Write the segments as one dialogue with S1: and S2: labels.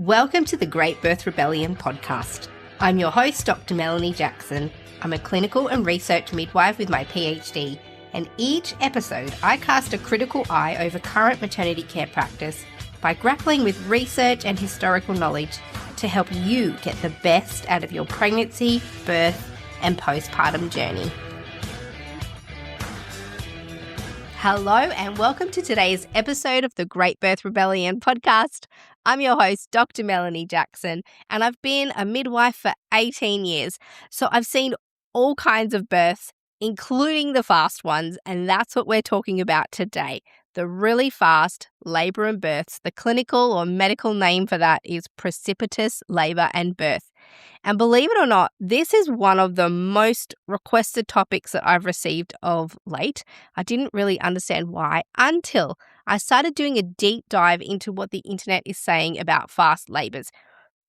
S1: Welcome to the Great Birth Rebellion podcast. I'm your host, Dr. Melanie Jackson. I'm a clinical and research midwife with my PhD, and each episode I cast a critical eye over current maternity care practice by grappling with research and historical knowledge to help you get the best out of your pregnancy, birth, and postpartum journey. Hello and welcome to today's episode of the Great Birth Rebellion podcast. I'm your host, Dr. Melanie Jackson, and I've been a midwife for 18 years. So I've seen all kinds of births, including the fast ones, and that's what we're talking about today. The really fast labour and births. The clinical or medical name for that is precipitous labour and birth. And believe it or not, this is one of the most requested topics that I've received of late. I didn't really understand why until I started doing a deep dive into what the internet is saying about fast labours.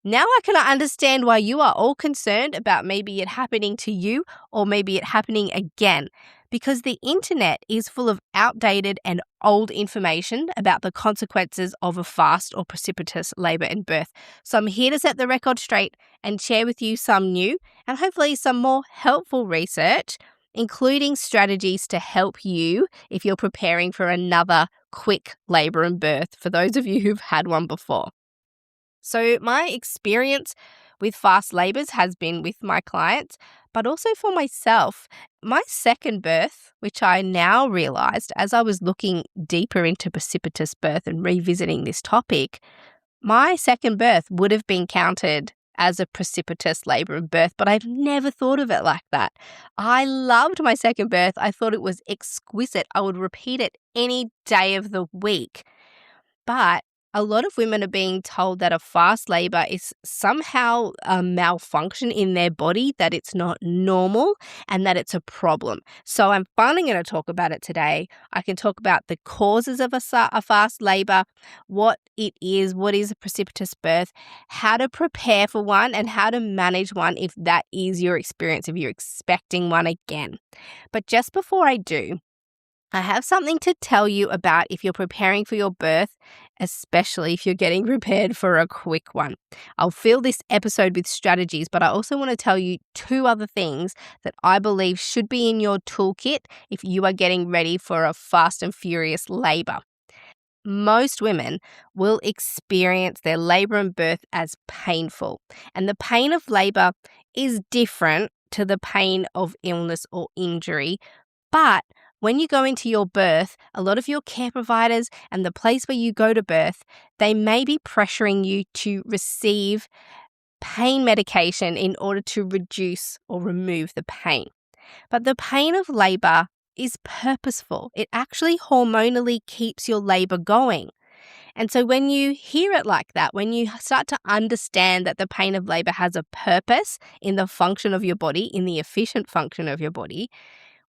S1: Now I can understand why you are all concerned about maybe it happening to you or maybe it happening again, because the internet is full of outdated and old information about the consequences of a fast or precipitous labour and birth. So I'm here to set the record straight and share with you some new and hopefully some more helpful research, including strategies to help you if you're preparing for another quick labour and birth, for those of you who've had one before. So my experience with fast labours has been with my clients, but also for myself. My second birth, which I now realised as I was looking deeper into precipitous birth and revisiting this topic, my second birth would have been counted as a precipitous labour and birth, but I've never thought of it like that. I loved my second birth. I thought it was exquisite. I would repeat it any day of the week. But a lot of women are being told that a fast labour is somehow a malfunction in their body, that it's not normal and that it's a problem. So I'm finally going to talk about it today. I can talk about the causes of a fast labour, what it is, what is a precipitous birth, how to prepare for one and how to manage one if that is your experience, if you're expecting one again. But just before I do, I have something to tell you about if you're preparing for your birth, especially if you're getting prepared for a quick one. I'll fill this episode with strategies, but I also want to tell you two other things that I believe should be in your toolkit if you are getting ready for a fast and furious labour. Most women will experience their labour and birth as painful, and the pain of labour is different to the pain of illness or injury, but when you go into your birth, a lot of your care providers and the place where you go to birth, they may be pressuring you to receive pain medication in order to reduce or remove the pain. But the pain of labour is purposeful. It actually hormonally keeps your labour going. And so when you hear it like that, when you start to understand that the pain of labour has a purpose in the function of your body, in the efficient function of your body,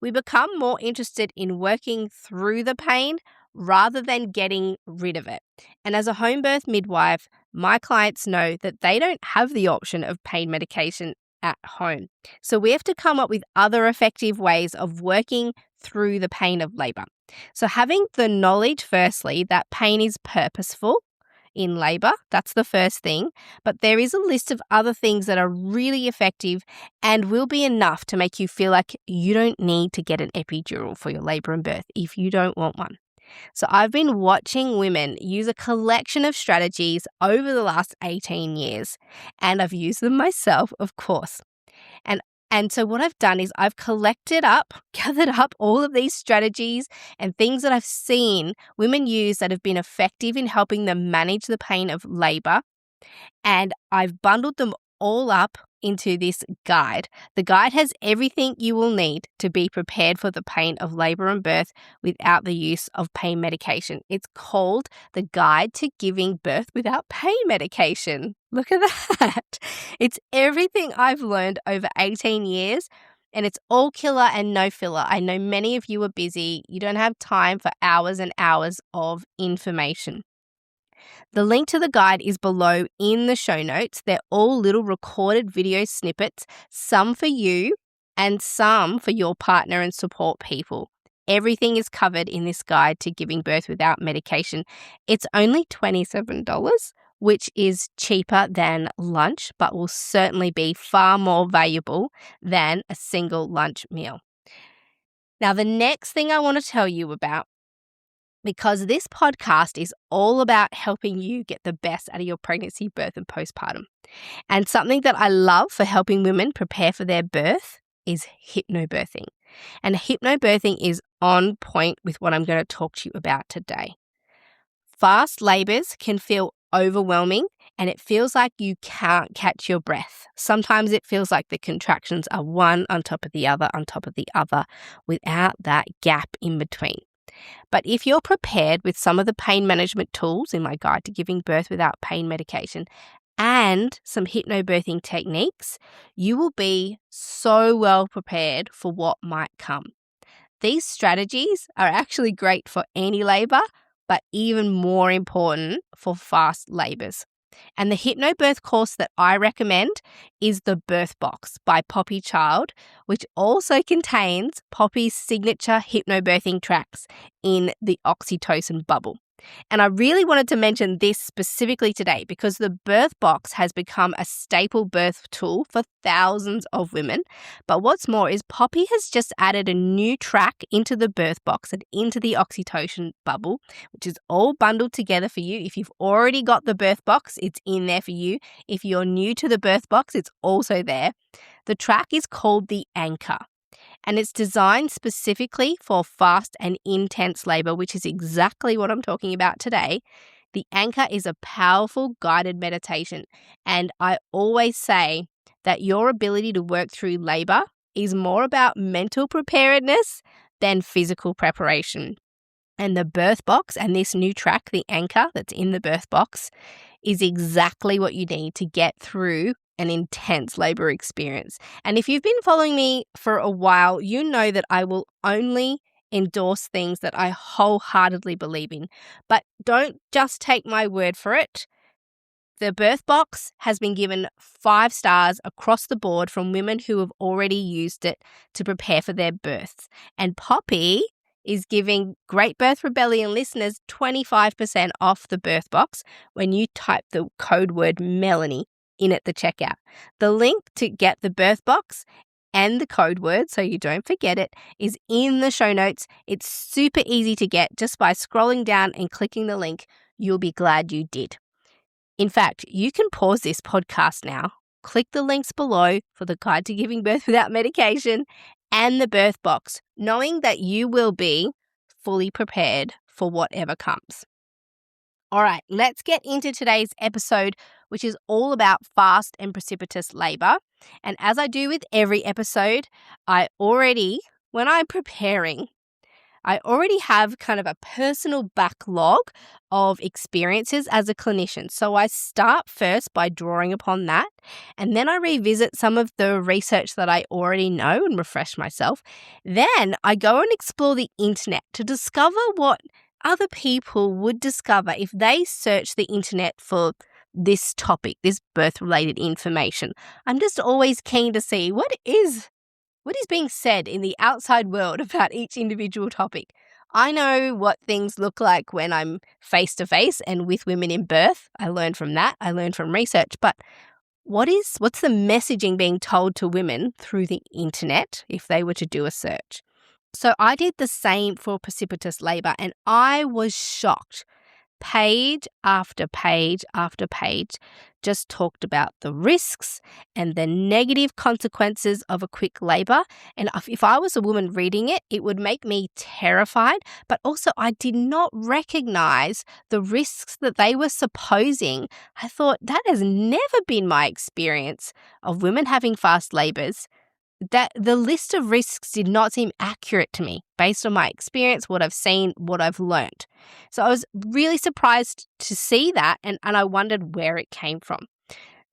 S1: we become more interested in working through the pain rather than getting rid of it. And as a home birth midwife, my clients know that they don't have the option of pain medication at home. So we have to come up with other effective ways of working through the pain of labour. So having the knowledge, firstly, that pain is purposeful in labour, that's the first thing, but there is a list of other things that are really effective and will be enough to make you feel like you don't need to get an epidural for your labour and birth if you don't want one. So I've been watching women use a collection of strategies over the last 18 years, and I've used them myself, of course. And so what I've done is I've gathered up all of these strategies and things that I've seen women use that have been effective in helping them manage the pain of labour. And I've bundled them all up into this guide. The guide has everything you will need to be prepared for the pain of labour and birth without the use of pain medication. It's called the Guide to Giving Birth Without Pain Medication. Look at that. It's everything I've learned over 18 years, and it's all killer and no filler. I know many of you are busy. You don't have time for hours and hours of information. The link to the guide is below in the show notes. They're all little recorded video snippets, some for you and some for your partner and support people. Everything is covered in this guide to giving birth without medication. It's only $27, which is cheaper than lunch, but will certainly be far more valuable than a single lunch meal. Now, the next thing I want to tell you about, because this podcast is all about helping you get the best out of your pregnancy, birth, and postpartum. And something that I love for helping women prepare for their birth is hypnobirthing. And hypnobirthing is on point with what I'm going to talk to you about today. Fast labors can feel overwhelming and it feels like you can't catch your breath. Sometimes it feels like the contractions are one on top of the other on top of the other without that gap in between. But if you're prepared with some of the pain management tools in my guide to giving birth without pain medication and some hypnobirthing techniques, you will be so well prepared for what might come. These strategies are actually great for any labor, but even more important for fast labors. And the hypnobirth course that I recommend is the Birth Box by Poppy Child, which also contains Poppy's signature hypnobirthing tracks in the oxytocin bubble. And I really wanted to mention this specifically today because the Birth Box has become a staple birth tool for thousands of women. But what's more is Poppy has just added a new track into the Birth Box and into the oxytocin bubble, which is all bundled together for you. If you've already got the Birth Box, it's in there for you. If you're new to the Birth Box, it's also there. The track is called the Anchor. And it's designed specifically for fast and intense labor, which is exactly what I'm talking about today. The Anchor is a powerful guided meditation. And I always say that your ability to work through labor is more about mental preparedness than physical preparation. And the Birth Box and this new track, the Anchor that's in the Birth Box, is exactly what you need to get through an intense labor experience. And if you've been following me for a while, you know that I will only endorse things that I wholeheartedly believe in. But don't just take my word for it. The Birth Box has been given 5 stars across the board from women who have already used it to prepare for their births. And Poppy is giving Great Birth Rebellion listeners 25% off the Birth Box when you type the code word Melanie in at the checkout. The link to get the Birth Box and the code word, so you don't forget it, is in the show notes. It's super easy to get just by scrolling down and clicking the link. You'll be glad you did. In fact, you can pause this podcast now, click the links below for the guide to giving birth without medication and the Birth Box, knowing that you will be fully prepared for whatever comes. All right, let's get into today's episode, which is all about fast and precipitous labor. And as I do with every episode, when I'm preparing, I already have kind of a personal backlog of experiences as a clinician. So I start first by drawing upon that, and then I revisit some of the research that I already know and refresh myself. Then I go and explore the internet to discover what other people would discover if they search the internet for this topic, this birth-related information. I'm just always keen to see what is being said in the outside world about each individual topic. I know what things look like when I'm face-to-face and with women in birth. I learned from that. I learned from research. But what's the messaging being told to women through the internet if they were to do a search? So I did the same for precipitous labor, and I was shocked. Page after page after page just talked about the risks and the negative consequences of a quick labor. And if I was a woman reading it, it would make me terrified. But also, I did not recognize the risks that they were supposing. I thought that has never been my experience of women having fast labors. That the list of risks did not seem accurate to me based on my experience, what I've seen, what I've learned. So I was really surprised to see that, and I wondered where it came from.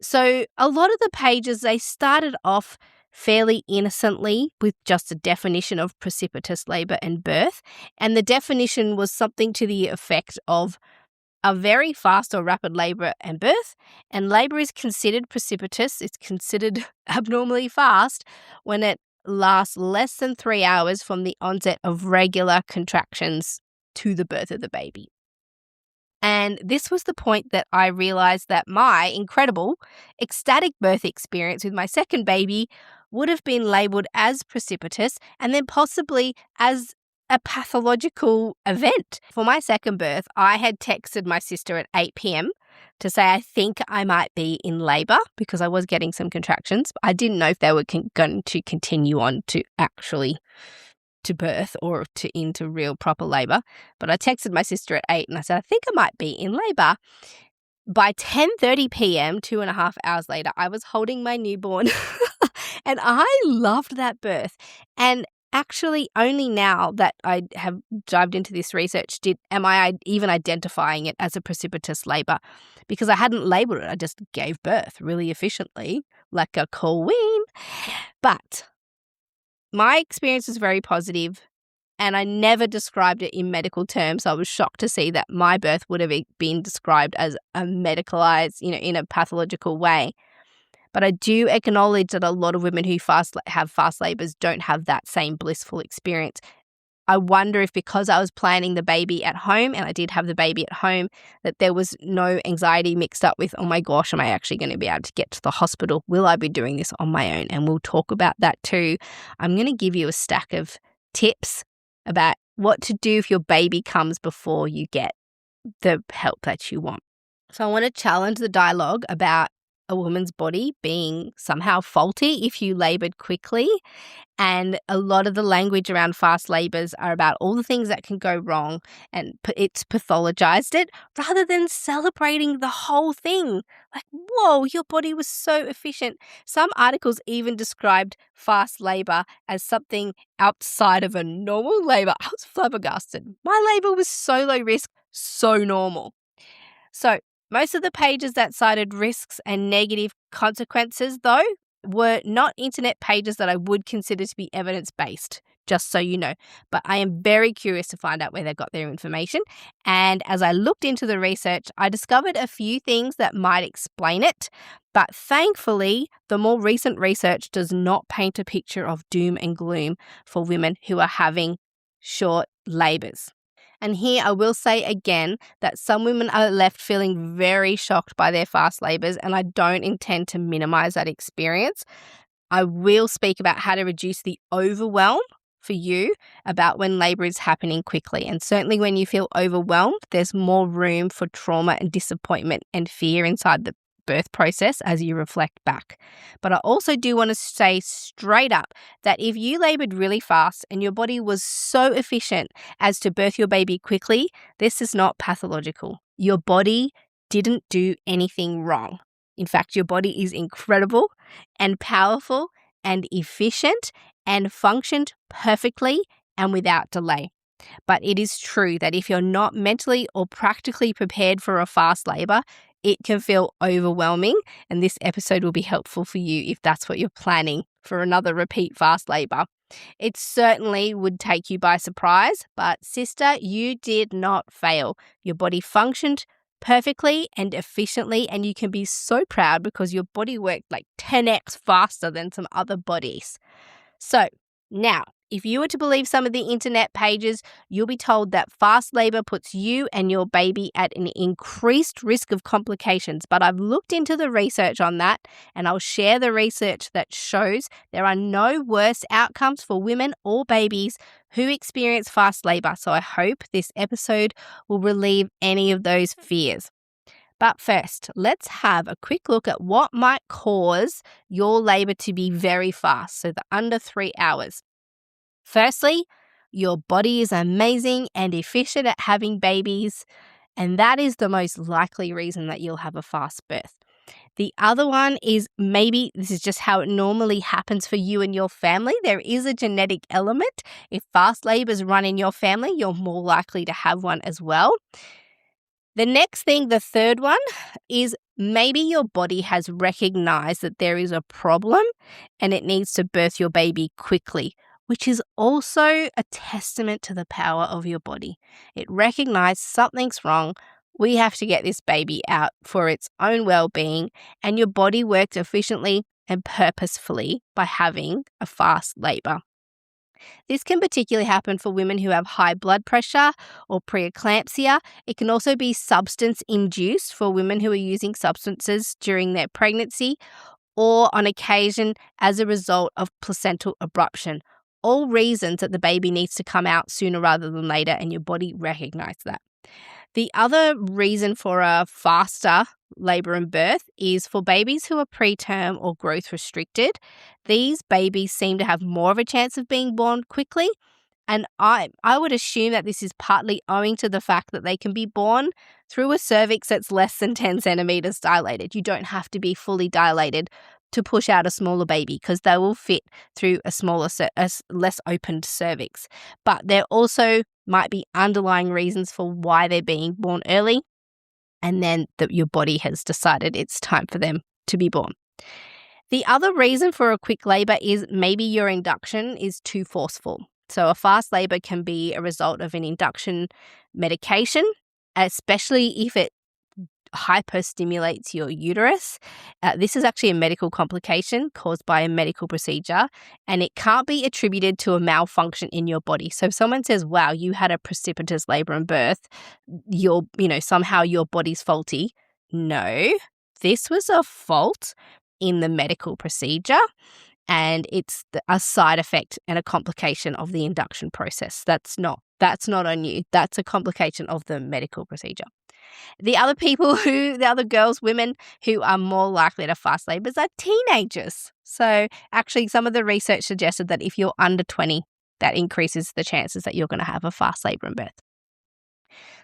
S1: So a lot of the pages, they started off fairly innocently with just a definition of precipitous labor and birth, and the definition was something to the effect of a very fast or rapid labor and birth, and labor is considered precipitous. It's considered abnormally fast when it lasts less than 3 hours from the onset of regular contractions to the birth of the baby. And this was the point that I realized that my incredible ecstatic birth experience with my second baby would have been labeled as precipitous and then possibly as a pathological event. For my second birth, I had texted my sister at 8 p.m. to say I think I might be in labor because I was getting some contractions. I didn't know if they were going to continue on to actually to birth or into real proper labor. But I texted my sister at 8 and I said, I think I might be in labor. By 10:30 p.m., 2.5 hours later, I was holding my newborn and I loved that birth. And actually only now that I have dived into this research am I even identifying it as a precipitous labor, because I hadn't labeled it. I just gave birth really efficiently like a queen. But my experience was very positive, and I never described it in medical terms. So I was shocked to see that my birth would have been described as a medicalized, in a pathological way. But I do acknowledge that a lot of women who have fast labors don't have that same blissful experience. I wonder if because I was planning the baby at home, and I did have the baby at home, that there was no anxiety mixed up with, oh my gosh, am I actually going to be able to get to the hospital? Will I be doing this on my own? And we'll talk about that too. I'm going to give you a stack of tips about what to do if your baby comes before you get the help that you want. So I want to challenge the dialogue about a woman's body being somehow faulty if you labored quickly. And a lot of the language around fast labors are about all the things that can go wrong, and it's pathologized it rather than celebrating the whole thing. Like, whoa, your body was so efficient. Some articles even described fast labor as something outside of a normal labor. I was flabbergasted. My labor was so low risk, so normal. So most of the pages that cited risks and negative consequences, though, were not internet pages that I would consider to be evidence-based, just so you know. But I am very curious to find out where they got their information. And as I looked into the research, I discovered a few things that might explain it. But thankfully, the more recent research does not paint a picture of doom and gloom for women who are having short labors. And here I will say again that some women are left feeling very shocked by their fast labors, and I don't intend to minimize that experience. I will speak about how to reduce the overwhelm for you about when labor is happening quickly. And certainly when you feel overwhelmed, there's more room for trauma and disappointment and fear inside the birth process as you reflect back. But I also do want to say straight up that if you labored really fast and your body was so efficient as to birth your baby quickly, this is not pathological. Your body didn't do anything wrong. In fact, your body is incredible and powerful and efficient and functioned perfectly and without delay. But it is true that if you're not mentally or practically prepared for a fast labor, it can feel overwhelming, and this episode will be helpful for you if that's what you're planning for another repeat fast labor. It certainly would take you by surprise, but sister, you did not fail. Your body functioned perfectly and efficiently, and you can be so proud because your body worked like 10x faster than some other bodies. So now, if you were to believe some of the internet pages, you'll be told that fast labor puts you and your baby at an increased risk of complications. But I've looked into the research on that, and I'll share the research that shows there are no worse outcomes for women or babies who experience fast labor. So I hope this episode will relieve any of those fears. But first, let's have a quick look at what might cause your labor to be very fast, so the under 3 hours. Firstly, your body is amazing and efficient at having babies, and that is the most likely reason that you'll have a fast birth. The other one is maybe this is just how it normally happens for you and your family. There is a genetic element. If fast labors run in your family, you're more likely to have one as well. The next thing, the third one, is maybe your body has recognized that there is a problem and it needs to birth your baby quickly, which is also a testament to the power of your body. It recognized something's wrong. We have to get this baby out for its own well-being, and your body worked efficiently and purposefully by having a fast labor. This can particularly happen for women who have high blood pressure or preeclampsia. It can also be substance-induced for women who are using substances during their pregnancy or on occasion as a result of placental abruption. All reasons that the baby needs to come out sooner rather than later, and your body recognizes that. The other reason for a faster labour and birth is for babies who are preterm or growth restricted. These babies seem to have more of a chance of being born quickly, and I would assume that this is partly owing to the fact that they can be born through a cervix that's less than 10 centimetres dilated. You don't have to be fully dilated to push out a smaller baby because they will fit through a less opened cervix. But there also might be underlying reasons for why they're being born early, and then your body has decided it's time for them to be born. The other reason for a quick labour is maybe your induction is too forceful. So a fast labour can be a result of an induction medication, especially if it hyperstimulates your uterus. This is actually a medical complication caused by a medical procedure, and it can't be attributed to a malfunction in your body. So if someone says, wow, you had a precipitous labour and birth, somehow your body's faulty. No, this was a fault in the medical procedure, and it's a side effect and a complication of the induction process. That's not on you. That's a complication of the medical procedure. The other girls, women who are more likely to fast labours are teenagers. So actually some of the research suggested that if you're under 20, that increases the chances that you're going to have a fast labour and birth.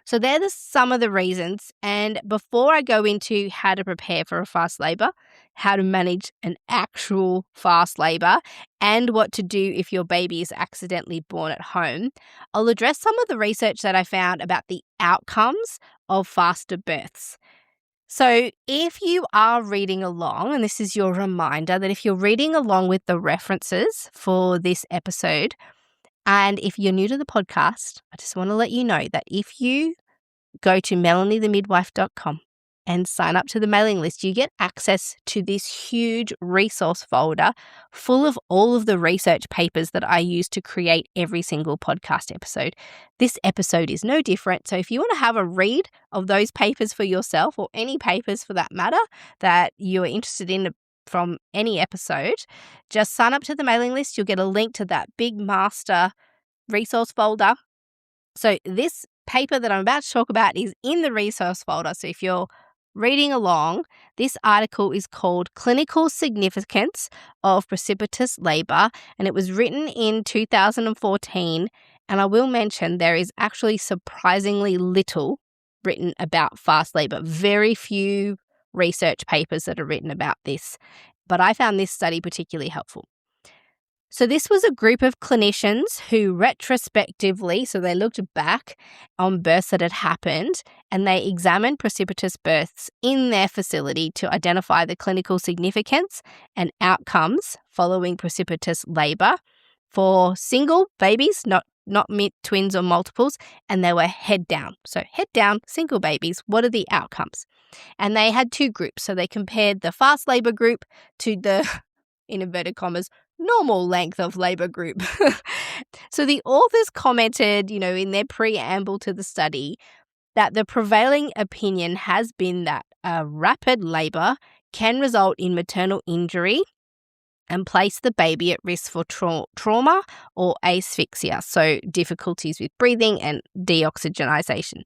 S1: So they're some of the reasons. And before I go into how to prepare for a fast labour, how to manage an actual fast labour, and what to do if your baby is accidentally born at home, I'll address some of the research that I found about the outcomes of faster births. So if you are reading along, and this is your reminder that if you're reading along with the references for this episode, and if you're new to the podcast, I just want to let you know that if you go to melaniethemidwife.com and sign up to the mailing list, you get access to this huge resource folder full of all of the research papers that I use to create every single podcast episode. This episode is no different. So if you want to have a read of those papers for yourself, or any papers for that matter that you're interested in from any episode, just sign up to the mailing list. You'll get a link to that big master resource folder. So this paper that I'm about to talk about is in the resource folder. So if you're reading along, this article is called Clinical Significance of Precipitous Labour, and it was written in 2014. And I will mention there is actually surprisingly little written about fast labour. Very few research papers that are written about this, but I found this study particularly helpful. So this was a group of clinicians who retrospectively, so they looked back on births that had happened, and they examined precipitous births in their facility to identify the clinical significance and outcomes following precipitous labour for single babies, not twins or multiples, and they were head down. So head down, single babies, what are the outcomes? And they had two groups. So they compared the fast labour group to the, in inverted commas, normal length of labour group. So the authors commented, in their preamble to the study, that the prevailing opinion has been that a rapid labour can result in maternal injury and place the baby at risk for trauma or asphyxia, so difficulties with breathing and deoxygenization.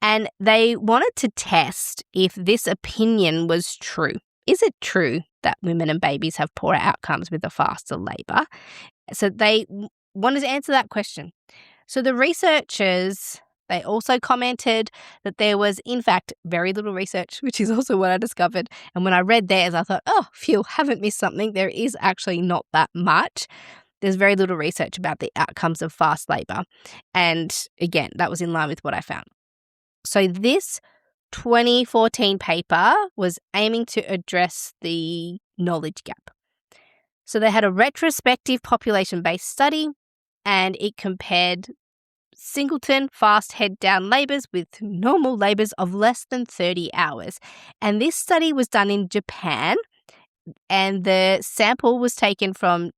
S1: And they wanted to test if this opinion was true. Is it true that women and babies have poorer outcomes with a faster labour? So they wanted to answer that question. So the researchers, they also commented that there was, in fact, very little research, which is also what I discovered. And when I read theirs, I thought, oh, phew, haven't missed something. There is actually not that much. There's very little research about the outcomes of fast labour. And again, that was in line with what I found. So this 2014 paper was aiming to address the knowledge gap. So they had a retrospective population-based study, and it compared singleton fast head-down labours with normal labours of less than 30 hours. And this study was done in Japan, and the sample was taken from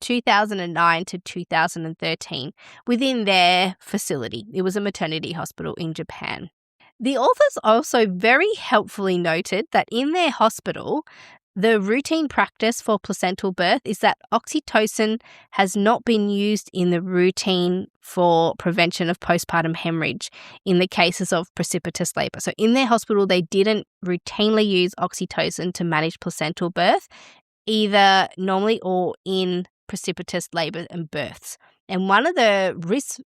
S1: 2009 to 2013 within their facility. It was a maternity hospital in Japan. The authors also very helpfully noted that in their hospital, the routine practice for placental birth is that oxytocin has not been used in the routine for prevention of postpartum hemorrhage in the cases of precipitous labour. So in their hospital, they didn't routinely use oxytocin to manage placental birth, either normally or in precipitous labour and births. And one of the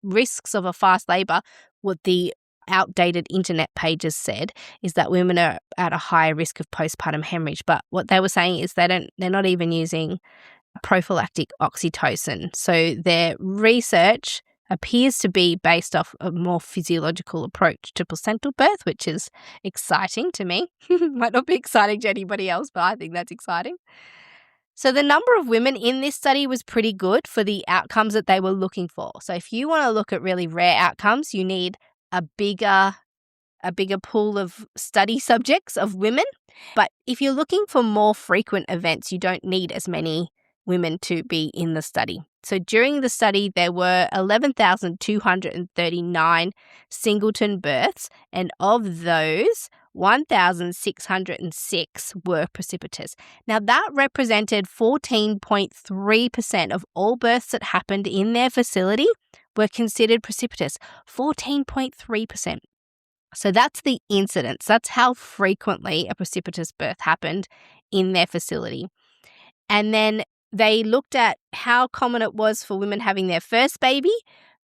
S1: risks of a fast labour, what the outdated internet pages said, is that women are at a higher risk of postpartum hemorrhage. But what they were saying is they're not even using prophylactic oxytocin. So their research appears to be based off a more physiological approach to placental birth, which is exciting to me. Might not be exciting to anybody else, but I think that's exciting. So the number of women in this study was pretty good for the outcomes that they were looking for. So if you want to look at really rare outcomes, you need a bigger pool of study subjects of women. But if you're looking for more frequent events, you don't need as many women to be in the study. So during the study, there were 11,239 singleton births, and of those, 1,606 were precipitous. Now, that represented 14.3% of all births that happened in their facility were considered precipitous. 14.3%. So that's the incidence. That's how frequently a precipitous birth happened in their facility. And then they looked at how common it was for women having their first baby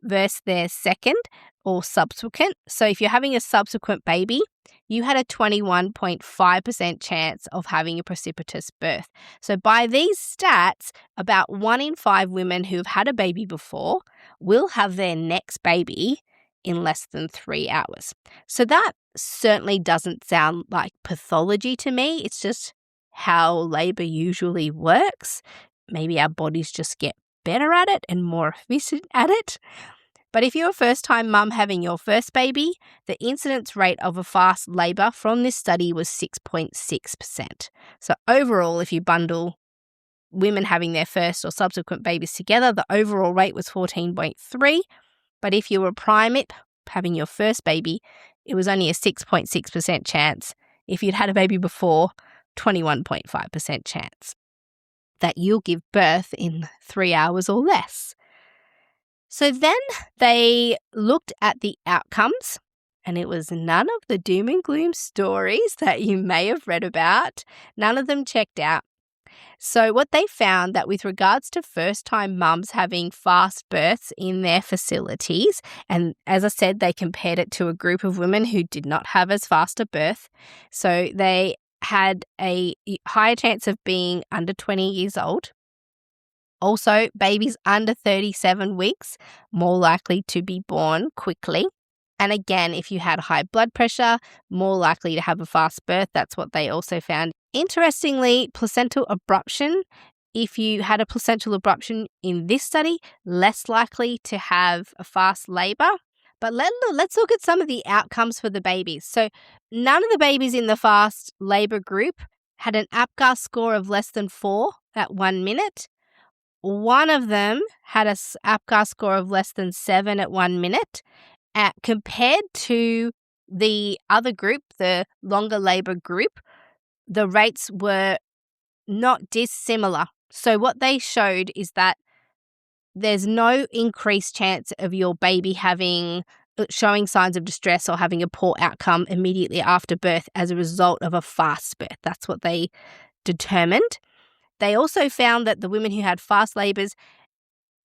S1: versus their second or subsequent. So if you're having a subsequent baby, you had a 21.5% chance of having a precipitous birth. So by these stats, about 1 in 5 women who've had a baby before will have their next baby in less than 3 hours. So that certainly doesn't sound like pathology to me. It's just how labor usually works. Maybe our bodies just get better at it and more efficient at it. But if you're a first-time mum having your first baby, the incidence rate of a fast labour from this study was 6.6%. So overall, if you bundle women having their first or subsequent babies together, the overall rate was 14.3%. But if you were primate having your first baby, it was only a 6.6% chance. If you'd had a baby before, 21.5% chance that you'll give birth in 3 hours or less. So then they looked at the outcomes, and it was none of the doom and gloom stories that you may have read about. None of them checked out. So what they found that with regards to first-time mums having fast births in their facilities, and as I said, they compared it to a group of women who did not have as fast a birth. So they had a higher chance of being under 20 years old. Also, babies under 37 weeks, more likely to be born quickly. And again, if you had high blood pressure, more likely to have a fast birth. That's what they also found. Interestingly, placental abruption, if you had a placental abruption in this study, less likely to have a fast labour. But let's look at some of the outcomes for the babies. So none of the babies in the fast labour group had an APGAR score of less than 4 at 1 minute. One of them had a APGAR score of less than 7 at 1 minute. Compared to the other group, the longer labour group, the rates were not dissimilar. So what they showed is that there's no increased chance of your baby showing signs of distress or having a poor outcome immediately after birth as a result of a fast birth. That's what they determined. They also found that the women who had fast labours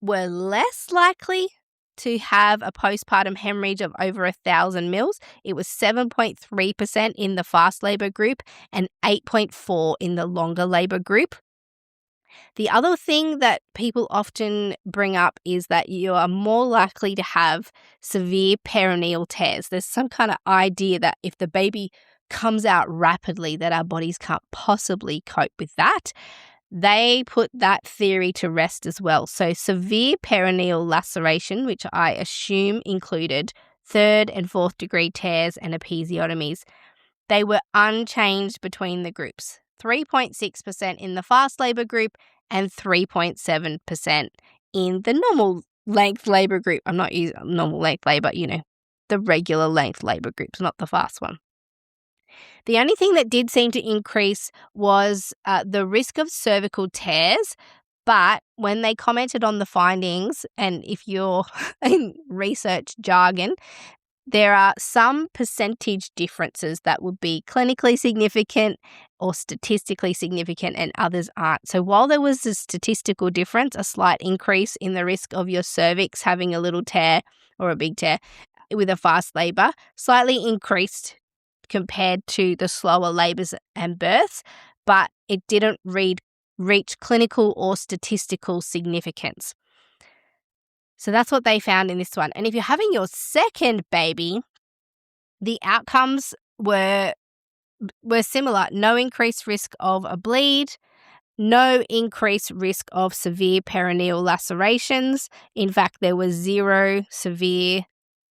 S1: were less likely to have a postpartum hemorrhage of over 1,000 mils. It was 7.3% in the fast labour group and 8.4% in the longer labour group. The other thing that people often bring up is that you are more likely to have severe perineal tears. There's some kind of idea that if the baby comes out rapidly, that our bodies can't possibly cope with that. They put that theory to rest as well. So severe perineal laceration, which I assume included 3rd and 4th degree tears and episiotomies, they were unchanged between the groups. 3.6% in the fast labor group, and 3.7% in the normal length labor group. I'm not using normal length labor, the regular length labor groups, not the fast one. The only thing that did seem to increase was the risk of cervical tears. But when they commented on the findings, and if you're in research jargon, there are some percentage differences that would be clinically significant or statistically significant and others aren't. So while there was a statistical difference, a slight increase in the risk of your cervix having a little tear or a big tear with a fast labor, slightly increased compared to the slower labors and births, but it didn't reach clinical or statistical significance. So that's what they found in this one. And if you're having your second baby, the outcomes were similar. No increased risk of a bleed, no increased risk of severe perineal lacerations. In fact, there was 0 severe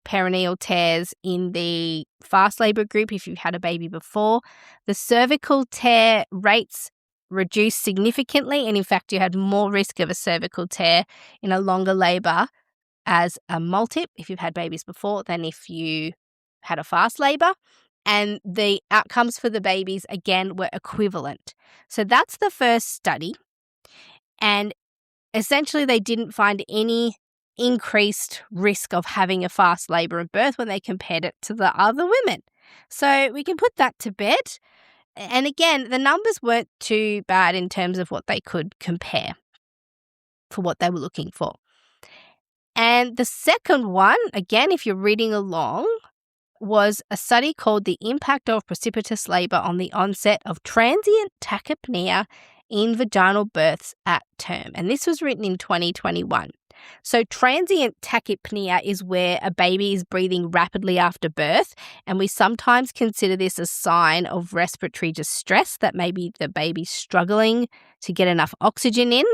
S1: perineal tears in the fast labor group if you've had a baby before. The cervical tear rates reduced significantly, and in fact, you had more risk of a cervical tear in a longer labor as a multip if you've had babies before than if you had a fast labor. And the outcomes for the babies, again, were equivalent. So that's the first study. And essentially, they didn't find any increased risk of having a fast labor and birth when they compared it to the other women. So we can put that to bed. And again, the numbers weren't too bad in terms of what they could compare for what they were looking for. And the second one, again, if you're reading along, was a study called The Impact of Precipitous Labor on the Onset of Transient Tachypnea in Vaginal Births at Term. And this was written in 2021. So transient tachypnea is where a baby is breathing rapidly after birth, and we sometimes consider this a sign of respiratory distress, that maybe the baby's struggling to get enough oxygen in,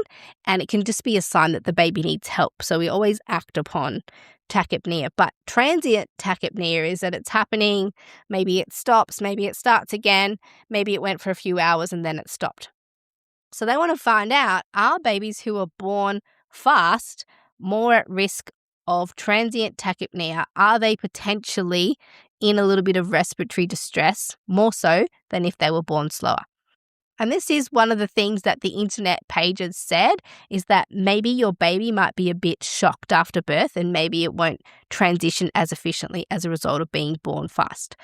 S1: and it can just be a sign that the baby needs help. So we always act upon tachypnea. But transient tachypnea is that it's happening, maybe it stops, maybe it starts again, maybe it went for a few hours and then it stopped. So they want to find out, are babies who are born fast more at risk of transient tachypnea? Are they potentially in a little bit of respiratory distress, more so than if they were born slower? And this is one of the things that the internet pages said, is that maybe your baby might be a bit shocked after birth and maybe it won't transition as efficiently as a result of being born fast.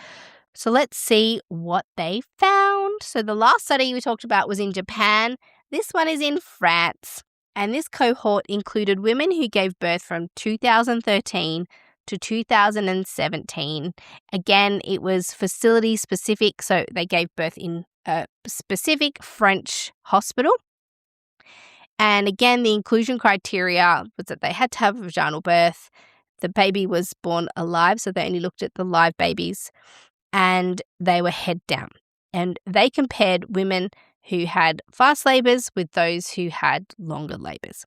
S1: So let's see what they found. So the last study we talked about was in Japan. This one is in France. And this cohort included women who gave birth from 2013 to 2017. Again, it was facility specific, so they gave birth in a specific French hospital. And again, the inclusion criteria was that they had to have a vaginal birth. The baby was born alive, so they only looked at the live babies, and they were head down. And they compared women who had fast labors with those who had longer labors.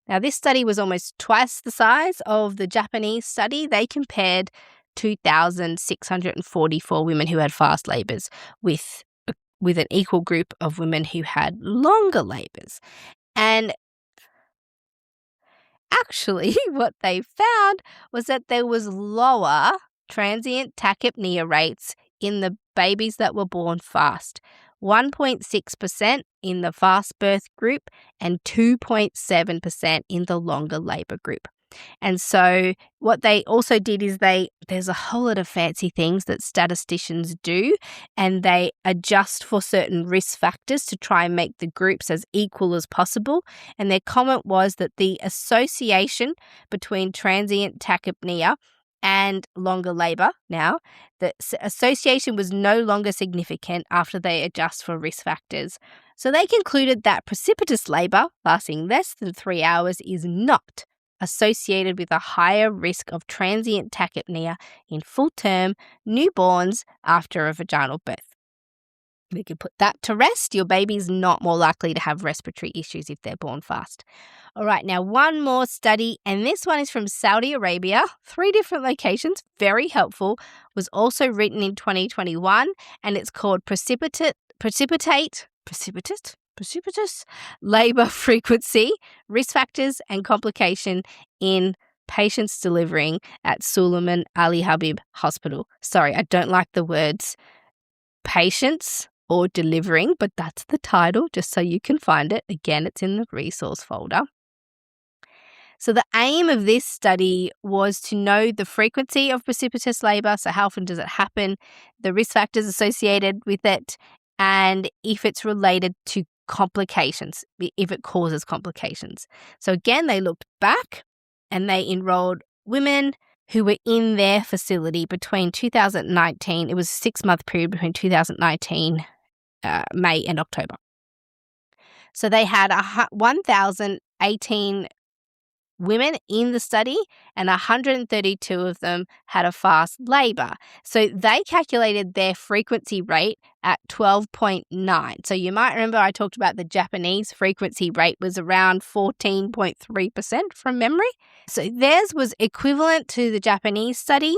S1: Now, this study was almost twice the size of the Japanese study. They compared 2,644 women who had fast labors with an equal group of women who had longer labors. And actually, what they found was that there was lower transient tachypnea rates in the babies that were born fast. 1.6% in the fast birth group and 2.7% in the longer labor group. And so what they also did is there's a whole lot of fancy things that statisticians do, and they adjust for certain risk factors to try and make the groups as equal as possible. And their comment was that the association between transient tachypnea and longer labor, now, the association was no longer significant after they adjust for risk factors. So they concluded that precipitous labor, lasting less than 3 hours, is not associated with a higher risk of transient tachypnea in full-term newborns after a vaginal birth. We can put that to rest. Your baby's not more likely to have respiratory issues if they're born fast. All right, now one more study, and this one is from Saudi Arabia, 3 different locations, very helpful, was also written in 2021, and it's called Precipitate precipitous labor frequency, risk factors, and complication in patients delivering at Suleiman Ali Habib Hospital. Sorry, I don't like the words patients or delivering, but that's the title, just so you can find it. Again, it's in the resource folder. So the aim of this study was to know the frequency of precipitous labor, so how often does it happen, the risk factors associated with it, and if it's related to complications, if it causes complications. So again, they looked back and they enrolled women who were in their facility between 2019, it was a 6-month period between 2019, May and October. So they had 1,018 women in the study, and 132 of them had a fast labor. So they calculated their frequency rate at 12.9. So you might remember I talked about the Japanese frequency rate was around 14.3% from memory. So theirs was equivalent to the Japanese study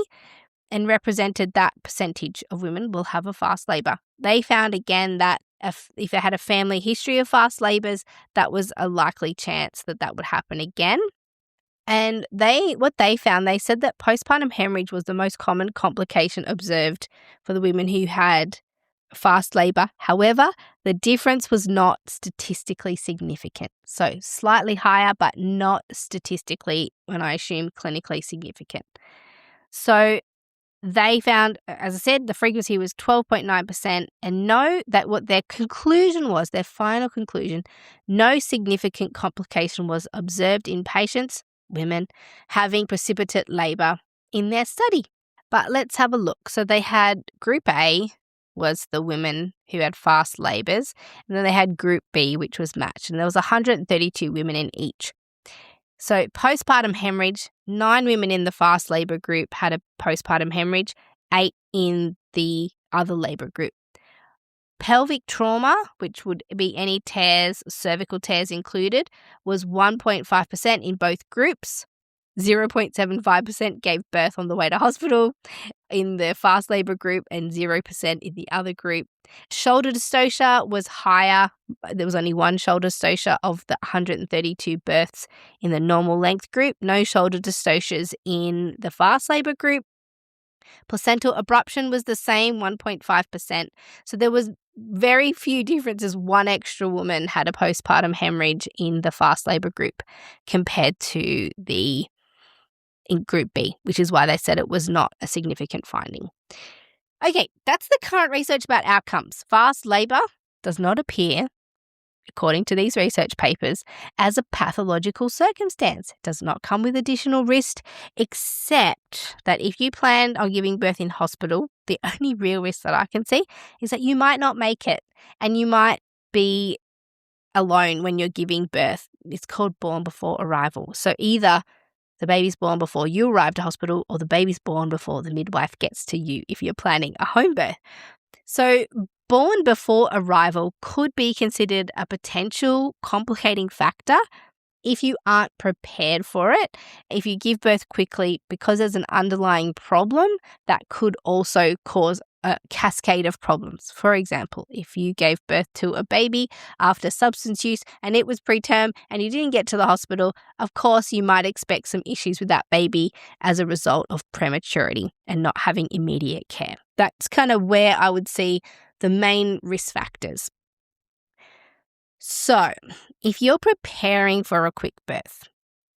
S1: and represented that percentage of women will have a fast labor. They found again that if they had a family history of fast labors, that was a likely chance that that would happen again. And what they found, they said that postpartum hemorrhage was the most common complication observed for the women who had fast labor. However, the difference was not statistically significant. So slightly higher, but not statistically, when I assume clinically significant. So they found, as I said, the frequency was 12.9%, and know that what their conclusion was, their final conclusion, no significant complication was observed in patients, women, having precipitate labor in their study. But let's have a look. So they had Group A was the women who had fast labors, and then they had Group B, which was matched, and there was 132 women in each. So postpartum hemorrhage, 9 women in the fast labor group had a postpartum hemorrhage, 8 in the other labor group. Pelvic trauma, which would be any tears, cervical tears included, was 1.5% in both groups. 0.75% gave birth on the way to hospital in the fast labor group, and 0% in the other group. Shoulder dystocia was higher. There was only 1 shoulder dystocia of the 132 births in the normal length group. No shoulder dystocias in the fast labor group. Placental abruption was the same, 1.5%. So there was very few differences. 1 extra woman had a postpartum hemorrhage in the fast labor group compared to in Group B, which is why they said it was not a significant finding. Okay, that's the current research about outcomes. Fast labor does not appear, according to these research papers, as a pathological circumstance. It does not come with additional risk, except that if you plan on giving birth in hospital, the only real risk that I can see is that you might not make it, and you might be alone when you're giving birth. It's called born before arrival. So either the baby's born before you arrive to hospital, or the baby's born before the midwife gets to you if you're planning a home birth. So born before arrival could be considered a potential complicating factor if you aren't prepared for it. If you give birth quickly, because there's an underlying problem, that could also cause a cascade of problems. For example, if you gave birth to a baby after substance use and it was preterm and you didn't get to the hospital, of course you might expect some issues with that baby as a result of prematurity and not having immediate care. That's kind of where I would see the main risk factors. So, if you're preparing for a quick birth,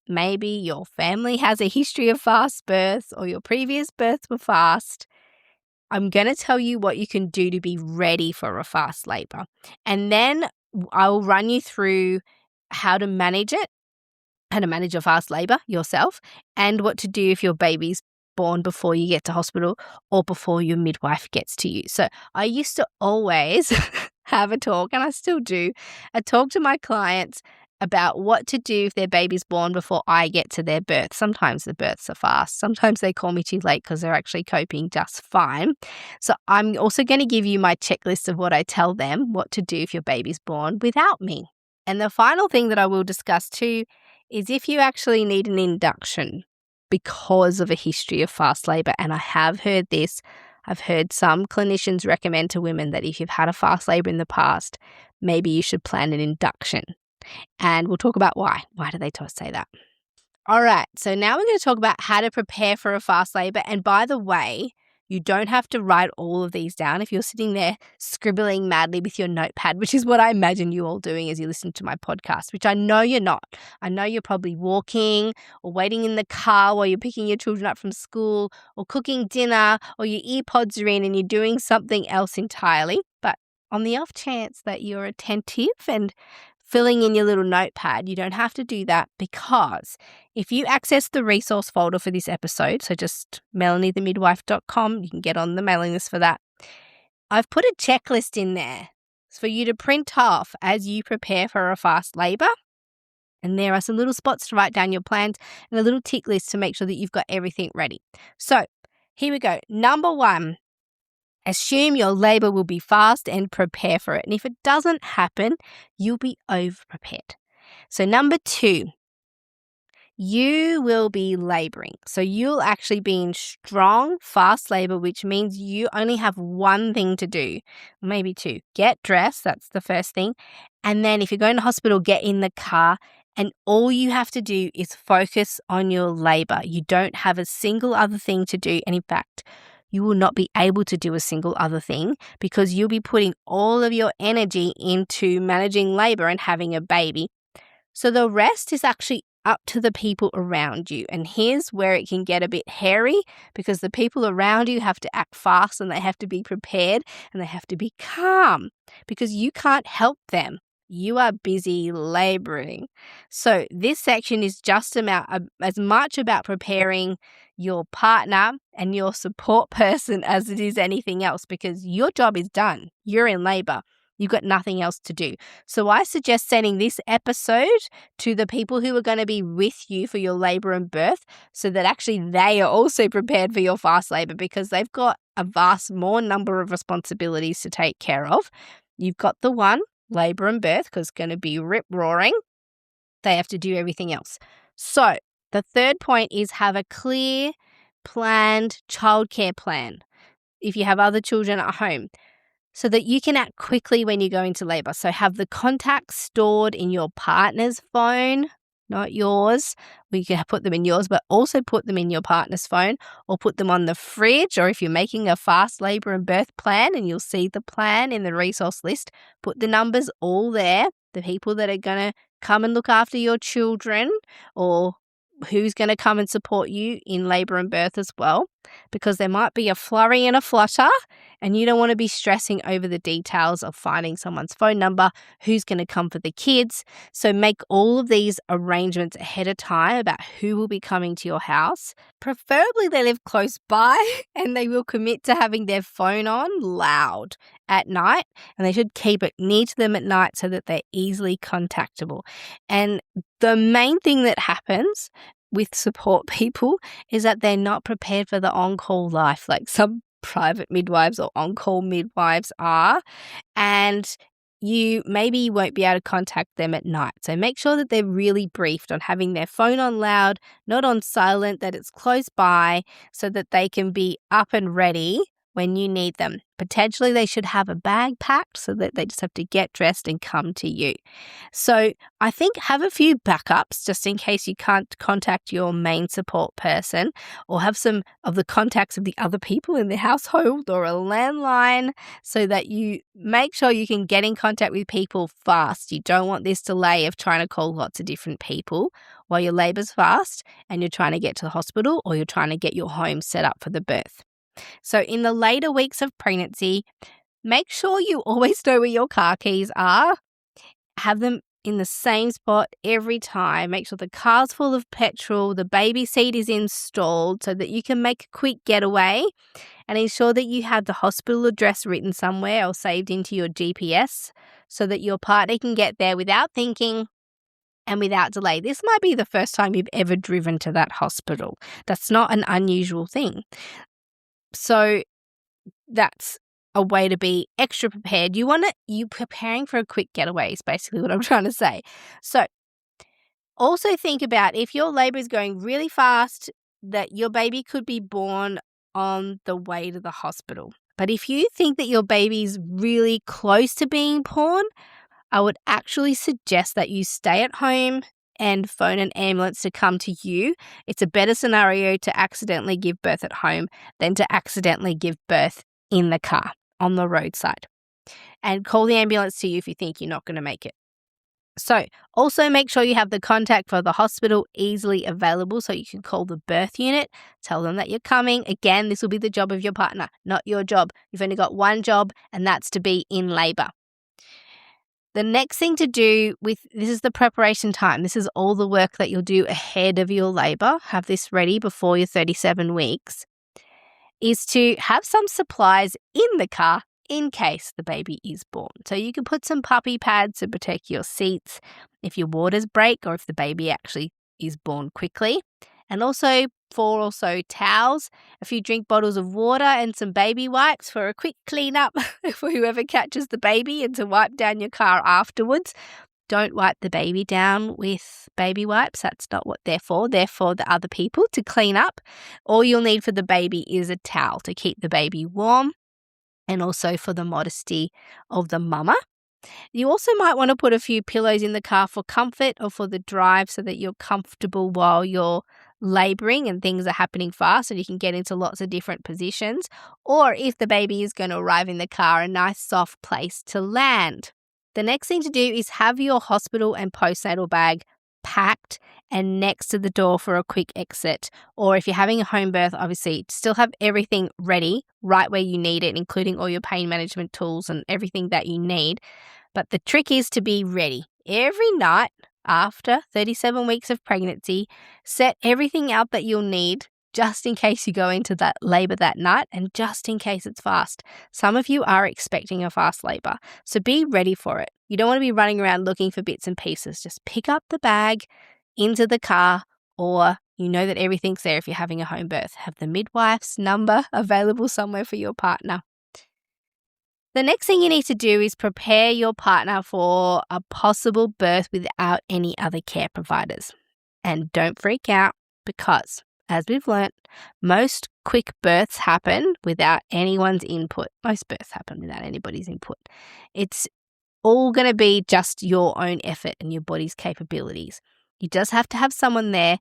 S1: maybe your family has a history of fast births or your previous births were fast, I'm going to tell you what you can do to be ready for a fast labor. And then I'll run you through how to manage it, how to manage a fast labor yourself, and what to do if your baby's born before you get to hospital or before your midwife gets to you. So I used to always have a talk, and I still do, a talk to my clients about what to do if their baby's born before I get to their birth. Sometimes the births are fast. Sometimes they call me too late because they're actually coping just fine. So I'm also going to give you my checklist of what I tell them, what to do if your baby's born without me. And the final thing that I will discuss too is if you actually need an induction because of a history of fast labor. And I have heard this. I've heard some clinicians recommend to women that if you've had a fast labor in the past, maybe you should plan an induction. And we'll talk about why. Why do they say that? All right, so now we're going to talk about how to prepare for a fast labor. And by the way, you don't have to write all of these down if you're sitting there scribbling madly with your notepad, which is what I imagine you all doing as you listen to my podcast, which I know you're not. I know you're probably walking or waiting in the car while you're picking your children up from school or cooking dinner, or your earpods are in and you're doing something else entirely. But on the off chance that you're attentive and filling in your little notepad, you don't have to do that, because if you access the resource folder for this episode, so just melaniethemidwife.com, you can get on the mailing list for that. I've put a checklist in there for you to print off as you prepare for a fast labor. And there are some little spots to write down your plans and a little tick list to make sure that you've got everything ready. So here we go. Number 1. Assume your labor will be fast and prepare for it. And if it doesn't happen, you'll be over-prepared. So number 2, you will be laboring. So you'll actually be in strong, fast labor, which means you only have one thing to do, maybe 2. Get dressed, that's the first thing. And then if you're going to hospital, get in the car, and all you have to do is focus on your labor. You don't have a single other thing to do. And in fact, you will not be able to do a single other thing, because you'll be putting all of your energy into managing labor and having a baby. So the rest is actually up to the people around you. And here's where it can get a bit hairy, because the people around you have to act fast and they have to be prepared and they have to be calm, because you can't help them. You are busy laboring. So this section is just as much about preparing your partner and your support person as it is anything else, because your job is done. You're in labor. You've got nothing else to do. So I suggest sending this episode to the people who are going to be with you for your labor and birth, so that actually they are also prepared for your fast labor, because they've got a vast more number of responsibilities to take care of. You've got the one, labor and birth, because it's going to be rip-roaring. They have to do everything else. So the third point is have a clear, planned childcare plan if you have other children at home, so that you can act quickly when you go into labor. So have the contacts stored in your partner's phone, not yours. We can put them in yours, but also put them in your partner's phone, or put them on the fridge. Or if you're making a fast labor and birth plan, and you'll see the plan in the resource list, put the numbers all there, the people that are going to come and look after your children, or who's going to come and support you in labor and birth as well, because there might be a flurry and a flutter, and you don't want to be stressing over the details of finding someone's phone number, who's going to come for the kids. So make all of these arrangements ahead of time about who will be coming to your house. Preferably they live close by and they will commit to having their phone on loud at night, and they should keep it near to them at night so that they're easily contactable. And the main thing that happens with support people is that they're not prepared for the on-call life like some private midwives or on-call midwives are, and you won't be able to contact them at night. So make sure that they're really briefed on having their phone on loud, not on silent, that it's close by, so that they can be up and ready when you need them. Potentially they should have a bag packed so that they just have to get dressed and come to you. So I think have a few backups just in case you can't contact your main support person, or have some of the contacts of the other people in the household, or a landline, so that you make sure you can get in contact with people fast. You don't want this delay of trying to call lots of different people while your labor's fast and you're trying to get to the hospital, or you're trying to get your home set up for the birth. So in the later weeks of pregnancy, make sure you always know where your car keys are. Have them in the same spot every time. Make sure the car's full of petrol, the baby seat is installed so that you can make a quick getaway, and ensure that you have the hospital address written somewhere or saved into your GPS so that your partner can get there without thinking and without delay. This might be the first time you've ever driven to that hospital. That's not an unusual thing. So that's a way to be extra prepared. You preparing for a quick getaway is basically what I'm trying to say. So also think about, if your labor is going really fast, that your baby could be born on the way to the hospital. But if you think that your baby's really close to being born, I would actually suggest that you stay at home and phone an ambulance to come to you. It's a better scenario to accidentally give birth at home than to accidentally give birth in the car on the roadside. And call the ambulance to you if you think you're not going to make it. So also make sure you have the contact for the hospital easily available so you can call the birth unit, tell them that you're coming. Again, this will be the job of your partner, not your job. You've only got one job, and that's to be in labour. The next thing to do this is the preparation time. This is all the work that you'll do ahead of your labour. Have this ready before your 37 weeks. Is to have some supplies in the car in case the baby is born. So you can put some puppy pads to protect your seats if your waters break or if the baby actually is born quickly. And also 4 or so towels, a few drink bottles of water and some baby wipes for a quick clean-up for whoever catches the baby and to wipe down your car afterwards. Don't wipe the baby down with baby wipes. That's not what they're for. They're for the other people to clean up. All you'll need for the baby is a towel to keep the baby warm and also for the modesty of the mama. You also might want to put a few pillows in the car for comfort or for the drive so that you're comfortable while you're labouring and things are happening fast and you can get into lots of different positions. Or if the baby is going to arrive in the car, a nice soft place to land. The next thing to do is have your hospital and postnatal bag packed and next to the door for a quick exit. Or if you're having a home birth, obviously still have everything ready right where you need it, including all your pain management tools and everything that you need. But the trick is to be ready. Every night after 37 weeks of pregnancy, set everything out that you'll need just in case you go into that labour that night and just in case it's fast. Some of you are expecting a fast labour, so be ready for it. You don't want to be running around looking for bits and pieces. Just pick up the bag into the car, or you know that everything's there if you're having a home birth. Have the midwife's number available somewhere for your partner. The next thing you need to do is prepare your partner for a possible birth without any other care providers. And don't freak out because, as we've learnt, most quick births happen without anyone's input. Most births happen without anybody's input. It's all going to be just your own effort and your body's capabilities. You just have to have someone there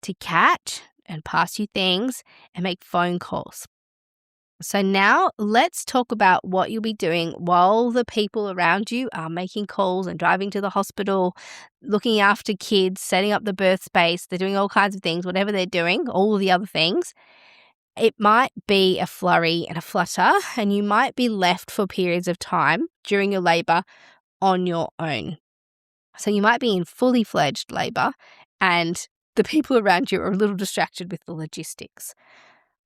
S1: to catch and pass you things and make phone calls. So now let's talk about what you'll be doing while the people around you are making calls and driving to the hospital, looking after kids, setting up the birth space. They're doing all kinds of things, whatever they're doing, all the other things. It might be a flurry and a flutter, and you might be left for periods of time during your labour on your own. So you might be in fully fledged labour and the people around you are a little distracted with the logistics.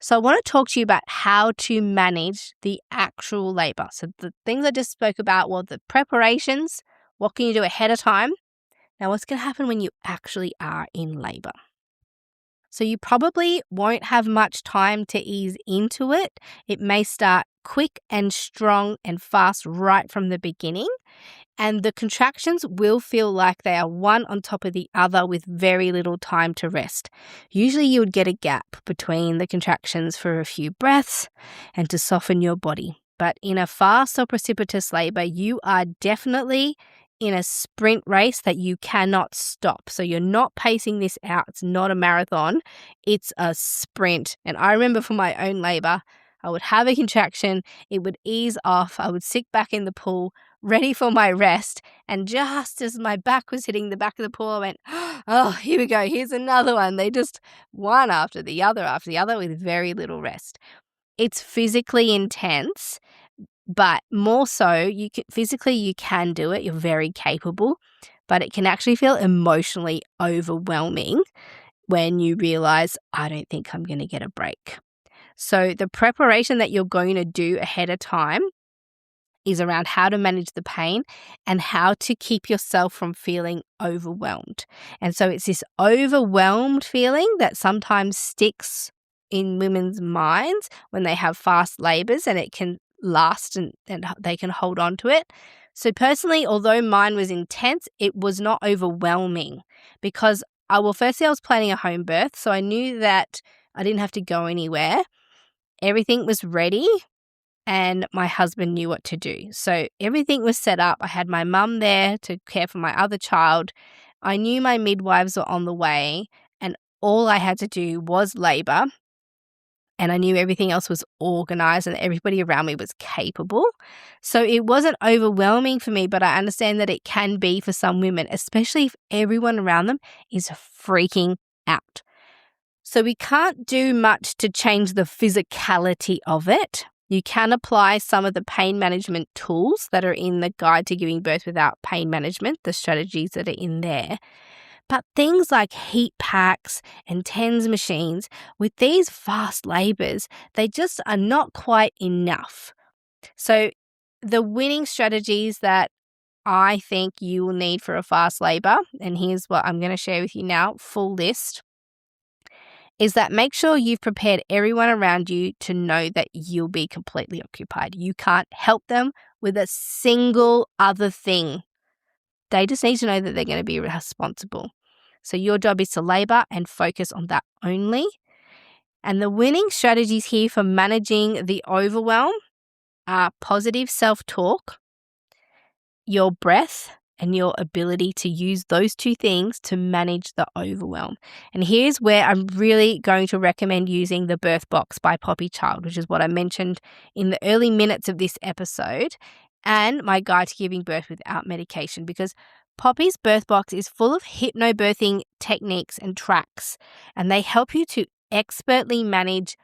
S1: So I want to talk to you about how to manage the actual labour. So the things I just spoke about were the preparations, what can you do ahead of time. Now what's going to happen when you actually are in labour? So you probably won't have much time to ease into it. It may start quick and strong and fast right from the beginning. And the contractions will feel like they are one on top of the other with very little time to rest. Usually you would get a gap between the contractions for a few breaths and to soften your body. But in a fast or precipitous labour, you are definitely in a sprint race that you cannot stop. So you're not pacing this out. It's not a marathon. It's a sprint. And I remember for my own labour, I would have a contraction, it would ease off, I would sit back in the pool, ready for my rest, and just as my back was hitting the back of the pool, I went, oh, here we go, here's another one. They just one after the other with very little rest. It's physically intense, but more so, physically you can do it, you're very capable, but it can actually feel emotionally overwhelming when you realise, I don't think I'm going to get a break. So the preparation that you're going to do ahead of time is around how to manage the pain and how to keep yourself from feeling overwhelmed. And so it's this overwhelmed feeling that sometimes sticks in women's minds when they have fast labours, and it can last and they can hold on to it. So personally, although mine was intense, it was not overwhelming because firstly I was planning a home birth, so I knew that I didn't have to go anywhere. Everything was ready and my husband knew what to do. So everything was set up. I had my mum there to care for my other child. I knew my midwives were on the way, and all I had to do was labour. And I knew everything else was organized and everybody around me was capable. So it wasn't overwhelming for me, but I understand that it can be for some women, especially if everyone around them is freaking out. So we can't do much to change the physicality of it. You can apply some of the pain management tools that are in the Guide to Giving Birth Without Pain Management, the strategies that are in there. But things like heat packs and TENS machines, with these fast labours, they just are not quite enough. So the winning strategies that I think you will need for a fast labour, and here's what I'm going to share with you now, full list, is that make sure you've prepared everyone around you to know that you'll be completely occupied. You can't help them with a single other thing. They just need to know that they're going to be responsible. So your job is to labour and focus on that only. And the winning strategies here for managing the overwhelm are positive self-talk, your breath, and your ability to use those two things to manage the overwhelm. And here's where I'm really going to recommend using the Birth Box by Poppy Child, which is what I mentioned in the early minutes of this episode, and my Guide to Giving Birth Without Medication, because Poppy's Birth Box is full of hypnobirthing techniques and tracks, and they help you to expertly manage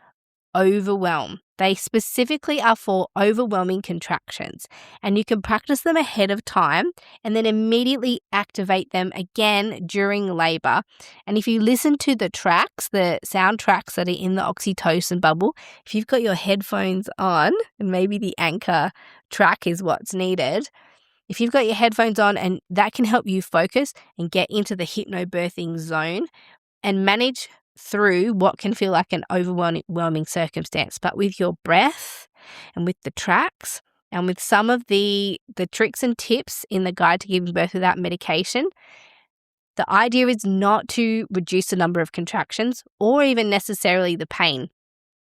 S1: overwhelm. They specifically are for overwhelming contractions, and you can practice them ahead of time and then immediately activate them again during labor. And if you listen to the tracks, the sound tracks that are in the oxytocin bubble, if you've got your headphones on, and maybe the anchor track is what's needed, if you've got your headphones on, and that can help you focus and get into the hypnobirthing zone and manage through what can feel like an overwhelming circumstance. But with your breath and with the tracks and with some of the tricks and tips in the Guide to Giving Birth Without Medication, the idea is not to reduce the number of contractions or even necessarily the pain.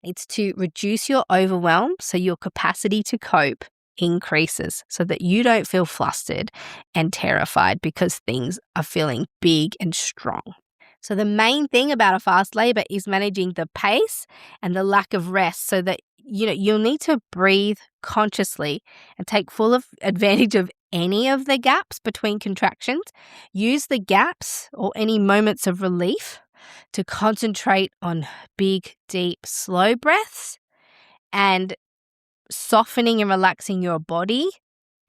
S1: It's to reduce your overwhelm so your capacity to cope increases, so that you don't feel flustered and terrified because things are feeling big and strong. So the main thing about a fast labor is managing the pace and the lack of rest, so that you'll need to breathe consciously and take full advantage of any of the gaps between contractions. Use the gaps or any moments of relief to concentrate on big, deep, slow breaths and softening and relaxing your body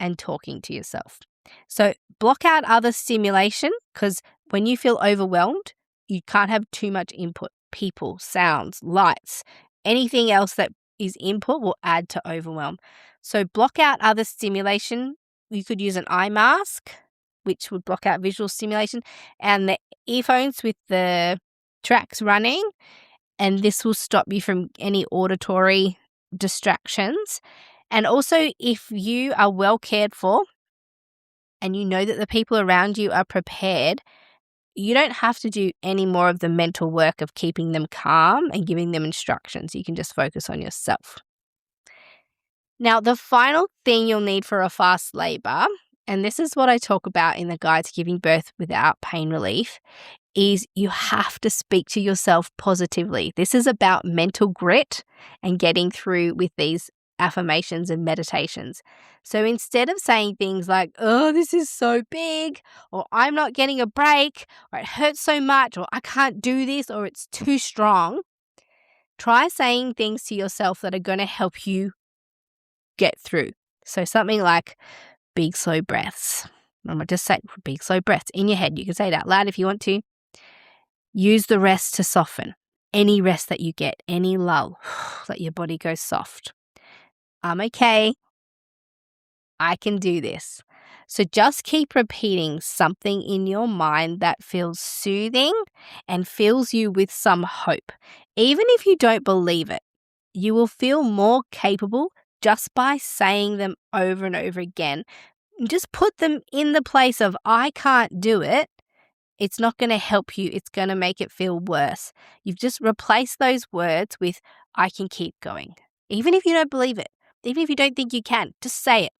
S1: and talking to yourself. So block out other stimulation, because when you feel overwhelmed, you can't have too much input. People, sounds, lights, anything else that is input will add to overwhelm. So block out other stimulation. You could use an eye mask, which would block out visual stimulation, and the earphones with the tracks running, and this will stop you from any auditory distractions. And also, if you are well cared for and you know that the people around you are prepared, you don't have to do any more of the mental work of keeping them calm and giving them instructions. You can just focus on yourself. Now, the final thing you'll need for a fast labor, and this is what I talk about in the Guide to Giving Birth Without Pain Relief, is you have to speak to yourself positively. This is about mental grit and getting through with these affirmations and meditations. So instead of saying things like, oh, this is so big, or I'm not getting a break, or it hurts so much, or I can't do this, or it's too strong, try saying things to yourself that are going to help you get through. So something like big, slow breaths. I'm going to just say big, slow breaths in your head. You can say it out loud if you want to. Use the rest to soften. Any rest that you get, any lull, let your body go soft. I'm okay. I can do this. So just keep repeating something in your mind that feels soothing and fills you with some hope. Even if you don't believe it, you will feel more capable just by saying them over and over again. Just put them in the place of, I can't do it. It's not going to help you. It's going to make it feel worse. You've just replaced those words with, I can keep going. Even if you don't believe it, Even if you don't think you can, just say it.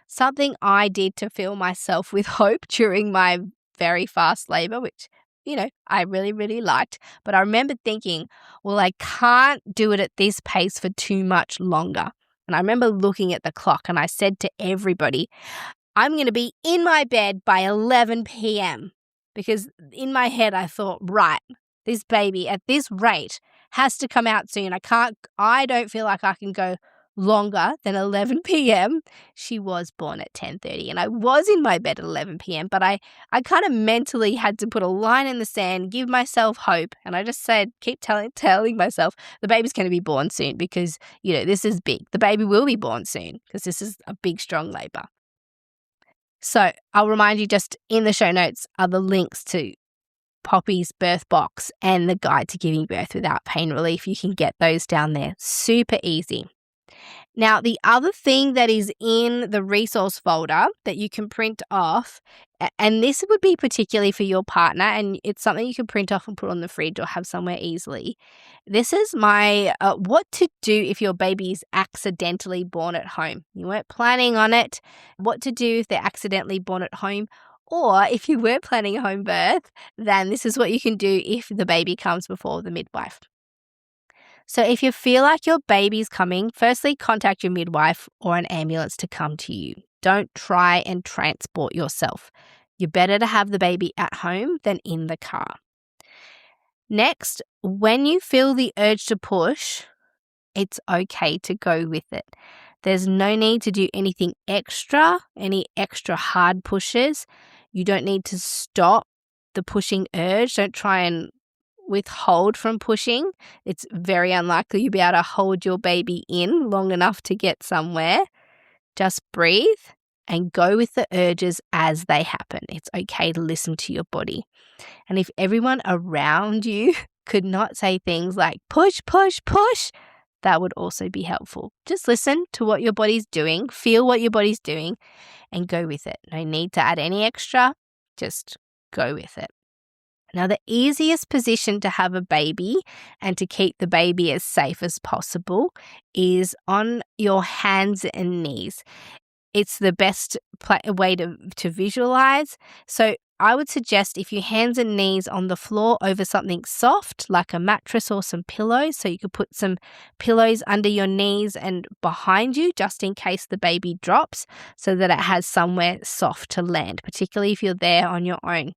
S1: Something I did to fill myself with hope during my very fast labor, which, I really, really liked. But I remember thinking, well, I can't do it at this pace for too much longer. And I remember looking at the clock and I said to everybody, I'm going to be in my bed by 11 p.m. Because in my head I thought, right, this baby at this rate has to come out soon. I don't feel like I can go longer than 11 p.m. She was born at 10:30 and I was in my bed at 11 p.m. But I kind of mentally had to put a line in the sand, give myself hope. And I just said, keep telling myself the baby's going to be born soon because, this is big. The baby will be born soon because this is a big, strong labor. So I'll remind you, just in the show notes are the links to Poppy's birth box and the guide to giving birth without pain relief. You can get those down there. Super easy. Now, the other thing that is in the resource folder that you can print off, and this would be particularly for your partner, and it's something you can print off and put on the fridge or have somewhere easily. This is my what to do if your baby is accidentally born at home. You weren't planning on it. What to do if they're accidentally born at home. Or if you were planning a home birth, then this is what you can do if the baby comes before the midwife. So if you feel like your baby's coming, firstly, contact your midwife or an ambulance to come to you. Don't try and transport yourself. You're better to have the baby at home than in the car. Next, when you feel the urge to push, it's okay to go with it. There's no need to do anything extra, any extra hard pushes. You don't need to stop the pushing urge. Don't try and withhold from pushing. It's very unlikely you'll be able to hold your baby in long enough to get somewhere. Just breathe and go with the urges as they happen. It's okay to listen to your body. And if everyone around you could not say things like push, push, push, that would also be helpful. Just listen to what your body's doing, feel what your body's doing, and go with it. No need to add any extra, just go with it. Now, the easiest position to have a baby and to keep the baby as safe as possible is on your hands and knees. It's the best way to visualize. So I would suggest if your hands and knees on the floor over something soft like a mattress or some pillows, so you could put some pillows under your knees and behind you just in case the baby drops so that it has somewhere soft to land, particularly if you're there on your own.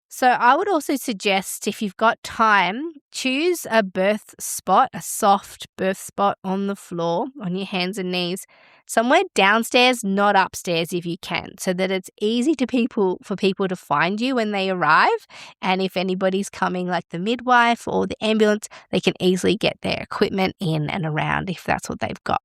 S1: So I would also suggest, if you've got time, choose a birth spot, a soft birth spot on the floor, on your hands and knees, somewhere downstairs, not upstairs if you can, so that it's easy for people to find you when they arrive. And if anybody's coming, like the midwife or the ambulance, they can easily get their equipment in and around if that's what they've got.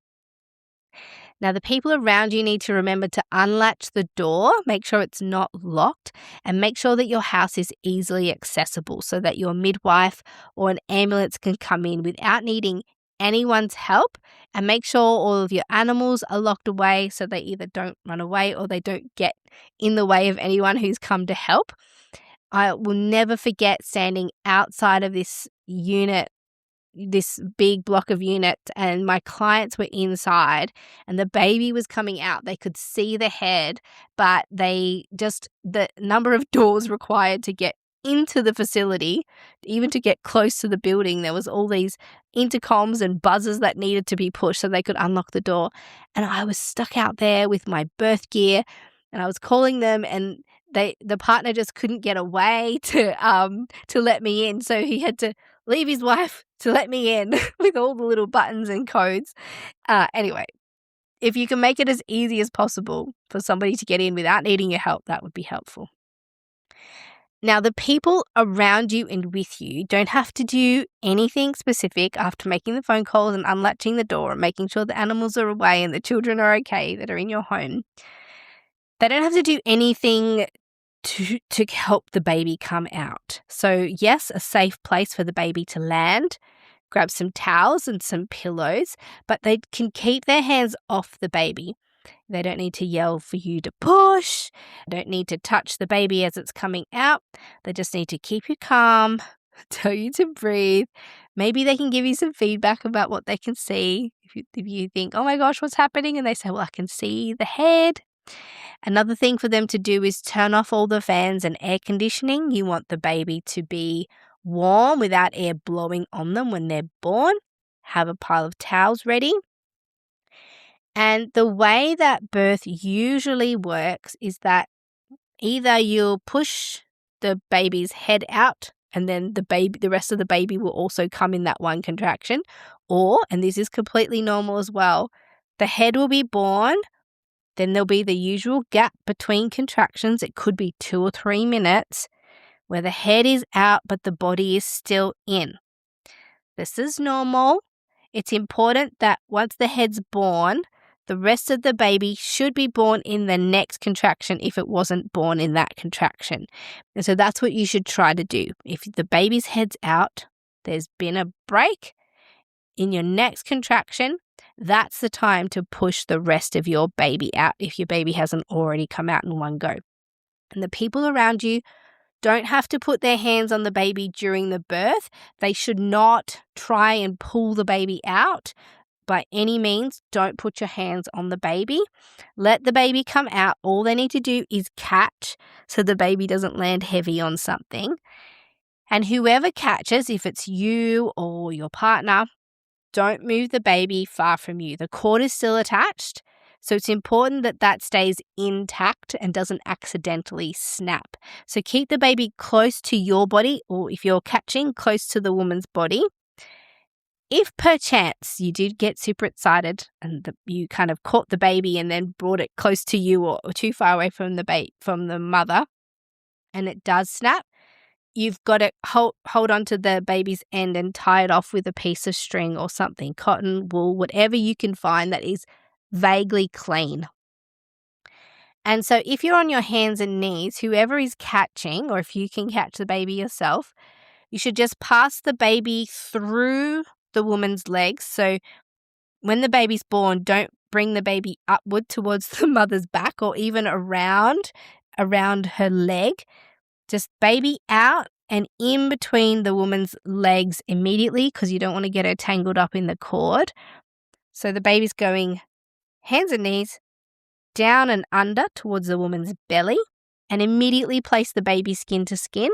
S1: Now, the people around you need to remember to unlatch the door, make sure it's not locked, and make sure that your house is easily accessible so that your midwife or an ambulance can come in without needing anyone's help, and make sure all of your animals are locked away so they either don't run away or they don't get in the way of anyone who's come to help. I will never forget standing outside of this unit, this big block of units, and my clients were inside and the baby was coming out. They could see the head, but the number of doors required to get into the facility, even to get close to the building, there was all these intercoms and buzzers that needed to be pushed so they could unlock the door. And I was stuck out there with my birth gear and I was calling them, and the partner just couldn't get away to let me in. So he had to leave his wife to let me in with all the little buttons and codes. Anyway, if you can make it as easy as possible for somebody to get in without needing your help, that would be helpful. Now, the people around you and with you don't have to do anything specific after making the phone calls and unlatching the door and making sure the animals are away and the children are okay that are in your home. They don't have to do anything to help the baby come out. So yes, a safe place for the baby to land, grab some towels and some pillows, but they can keep their hands off the baby. They don't need to yell for you to push, don't need to touch the baby as it's coming out. They just need to keep you calm, tell you to breathe, Maybe they can give you some feedback about what they can see. If you think, oh my gosh, what's happening? And they say, well, I can see the head. Another thing for them to do is turn off all the fans and air conditioning. You want the baby to be warm without air blowing on them when they're born. Have a pile of towels ready. And the way that birth usually works is that either you'll push the baby's head out and then the rest of the baby will also come in that one contraction, or, and this is completely normal as well, the head will be born, then there'll be the usual gap between contractions. It could be 2 or 3 minutes where the head is out but the body is still in. This is normal. It's important that once the head's born, the rest of the baby should be born in the next contraction if it wasn't born in that contraction. And so that's what you should try to do. If the baby's head's out, there's been a break in your next contraction, that's the time to push the rest of your baby out if your baby hasn't already come out in one go. And the people around you don't have to put their hands on the baby during the birth. They should not try and pull the baby out. By any means, don't put your hands on the baby. Let the baby come out. All they need to do is catch so the baby doesn't land heavy on something. And whoever catches, if it's you or your partner, don't move the baby far from you. The cord is still attached, so it's important that that stays intact and doesn't accidentally snap. So keep the baby close to your body, or if you're catching, close to the woman's body. If perchance you did get super excited and you kind of caught the baby and then brought it close to you or too far away from the mother, and it does snap, you've got to hold on to the baby's end and tie it off with a piece of string or something, cotton, wool, whatever you can find that is vaguely clean. And so if you're on your hands and knees, whoever is catching, or if you can catch the baby yourself, you should just pass the baby through the woman's legs. So when the baby's born, don't bring the baby upward towards the mother's back or even around her leg. Just baby out and in between the woman's legs immediately, because you don't want to get her tangled up in the cord. So the baby's going hands and knees, down and under towards the woman's belly, and immediately place the baby skin to skin,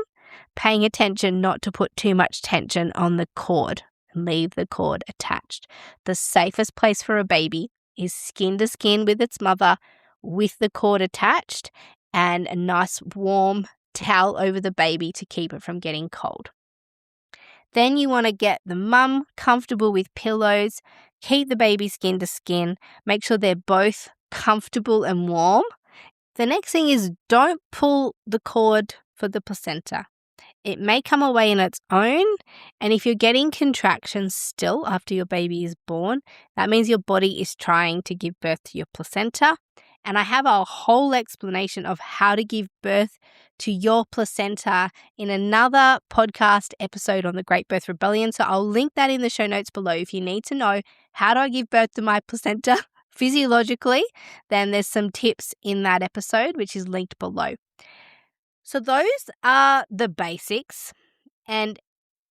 S1: paying attention not to put too much tension on the cord and leave the cord attached. The safest place for a baby is skin to skin with its mother with the cord attached and a nice warm towel over the baby to keep it from getting cold. Then you want to get the mum comfortable with pillows, keep the baby skin to skin, make sure they're both comfortable and warm. The next thing is don't pull the cord for the placenta. It may come away on its own, and if you're getting contractions still after your baby is born, that means your body is trying to give birth to your placenta. And I have a whole explanation of how to give birth to your placenta in another podcast episode on the Great Birth Rebellion. So I'll link that in the show notes below. If you need to know how do I give birth to my placenta physiologically, then there's some tips in that episode, which is linked below. So those are the basics, and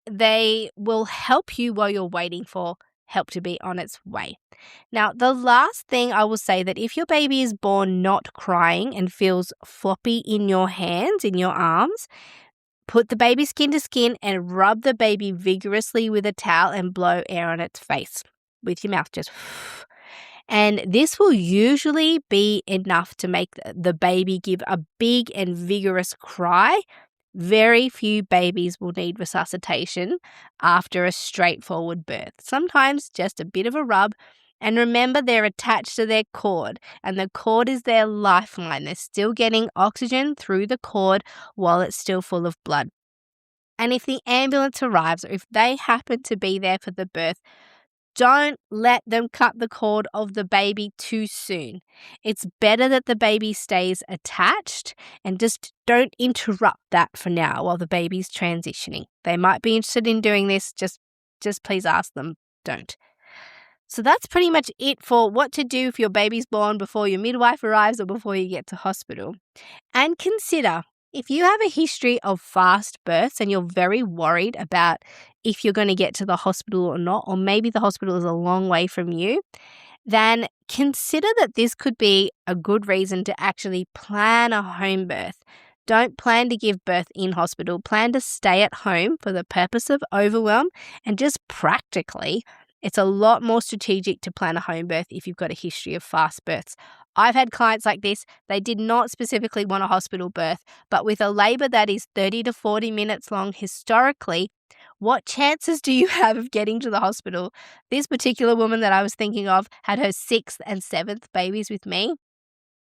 S1: they will help you while you're waiting for help to be on its way. Now, the last thing I will say, that if your baby is born not crying and feels floppy in your hands, in your arms, put the baby skin to skin and rub the baby vigorously with a towel and blow air on its face with your mouth, just and this will usually be enough to make the baby give a big and vigorous cry. Very few babies will need resuscitation after a straightforward birth. Sometimes just a bit of a rub. And remember, they're attached to their cord, and the cord is their lifeline. They're still getting oxygen through the cord while it's still full of blood. And if the ambulance arrives, or if they happen to be there for the birth, don't let them cut the cord of the baby too soon. It's better that the baby stays attached, and just don't interrupt that for now while the baby's transitioning. They might be interested in doing this. Just please ask them, don't. So that's pretty much it for what to do if your baby's born before your midwife arrives or before you get to hospital. And consider, If you have a history of fast births and you're very worried about if you're going to get to the hospital or not, or maybe the hospital is a long way from you, then consider that this could be a good reason to actually plan a home birth. Don't plan to give birth in hospital. Plan to stay at home for the purpose of overwhelm, and just practically, it's a lot more strategic to plan a home birth if you've got a history of fast births. I've had clients like this. They did not specifically want a hospital birth, but with a labour that is 30 to 40 minutes long historically, what chances do you have of getting to the hospital? This particular woman that I was thinking of had her 6th and 7th babies with me.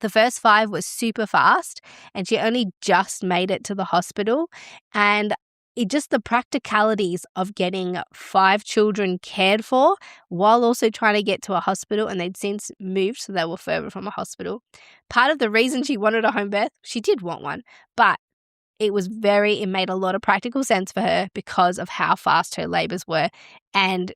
S1: The first 5 was super fast and she only just made it to the hospital. And the practicalities of getting 5 children cared for while also trying to get to a hospital, and they'd since moved so they were further from a hospital. Part of the reason she wanted a home birth, she did want one, but it made a lot of practical sense for her because of how fast her labours were. And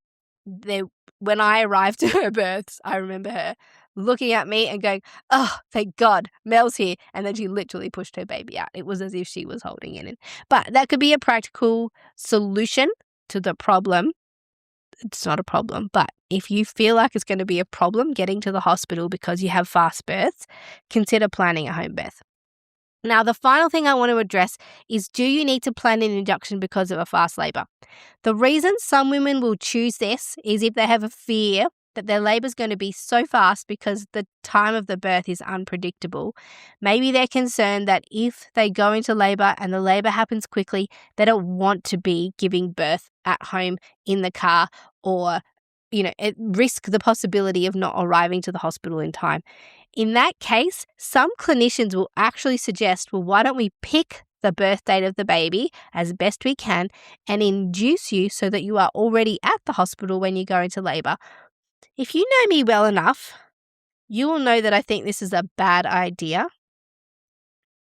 S1: when I arrived to her births, I remember her looking at me and going, "Oh, thank God, Mel's here." And then she literally pushed her baby out. It was as if she was holding it in. But that could be a practical solution to the problem. It's not a problem, but if you feel like it's going to be a problem getting to the hospital because you have fast births, consider planning a home birth. Now, the final thing I want to address is, do you need to plan an induction because of a fast labour? The reason some women will choose this is if they have a fear that their labour is going to be so fast because the time of the birth is unpredictable. Maybe they're concerned that if they go into labour and the labour happens quickly, they don't want to be giving birth at home in the car, or risk the possibility of not arriving to the hospital in time. In that case, some clinicians will actually suggest, well, why don't we pick the birth date of the baby as best we can and induce you so that you are already at the hospital when you go into labour. If you know me well enough, you will know that I think this is a bad idea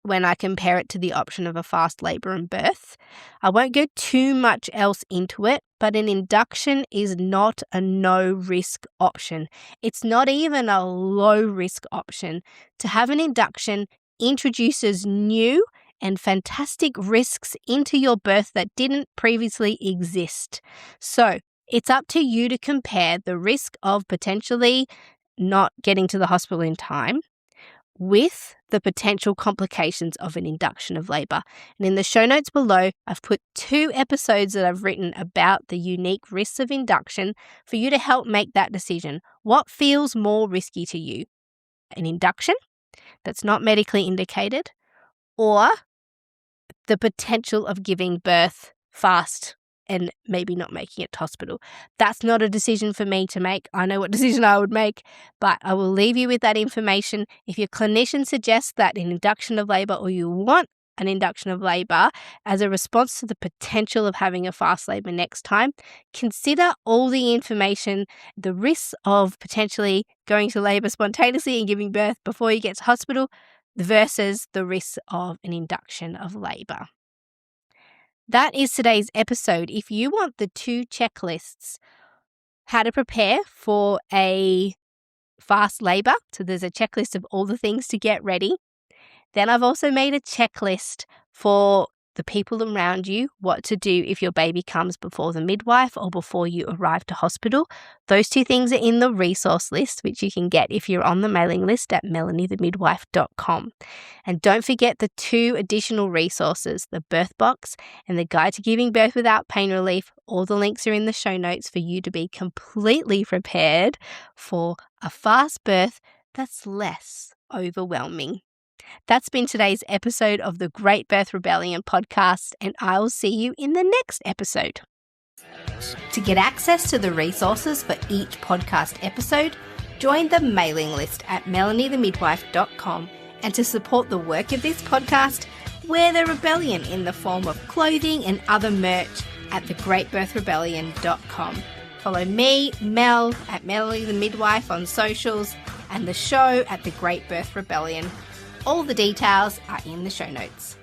S1: when I compare it to the option of a fast labour and birth. I won't go too much else into it, but an induction is not a no-risk option. It's not even a low-risk option. To have an induction introduces new and fantastic risks into your birth that didn't previously exist. So it's up to you to compare the risk of potentially not getting to the hospital in time with the potential complications of an induction of labour. And in the show notes below, I've put 2 episodes that I've written about the unique risks of induction for you to help make that decision. What feels more risky to you? An induction that's not medically indicated, or the potential of giving birth fast and maybe not making it to hospital? That's not a decision for me to make. I know what decision I would make, but I will leave you with that information. If your clinician suggests that an induction of labour, or you want an induction of labour as a response to the potential of having a fast labour next time, consider all the information, the risks of potentially going to labour spontaneously and giving birth before you get to hospital versus the risks of an induction of labour. That is today's episode. If you want the 2 checklists, how to prepare for a fast labour, so there's a checklist of all the things to get ready. Then I've also made a checklist for the people around you, what to do if your baby comes before the midwife or before you arrive to hospital. Those 2 things are in the resource list, which you can get if you're on the mailing list at melaниethemidwife.com. And don't forget the 2 additional resources, the birth box and the guide to giving birth without pain relief. All the links are in the show notes for you to be completely prepared for a fast birth that's less overwhelming. That's been today's episode of the Great Birth Rebellion podcast, and I will see you in the next episode. To get access to the resources for each podcast episode, join the mailing list at melaниethemidwife.com, and to support the work of this podcast, wear the rebellion in the form of clothing and other merch at thegreatbirthrebellion.com. Follow me, Mel, at Melanie the Midwife on socials, and the show at The Great Birth Rebellion. All the details are in the show notes.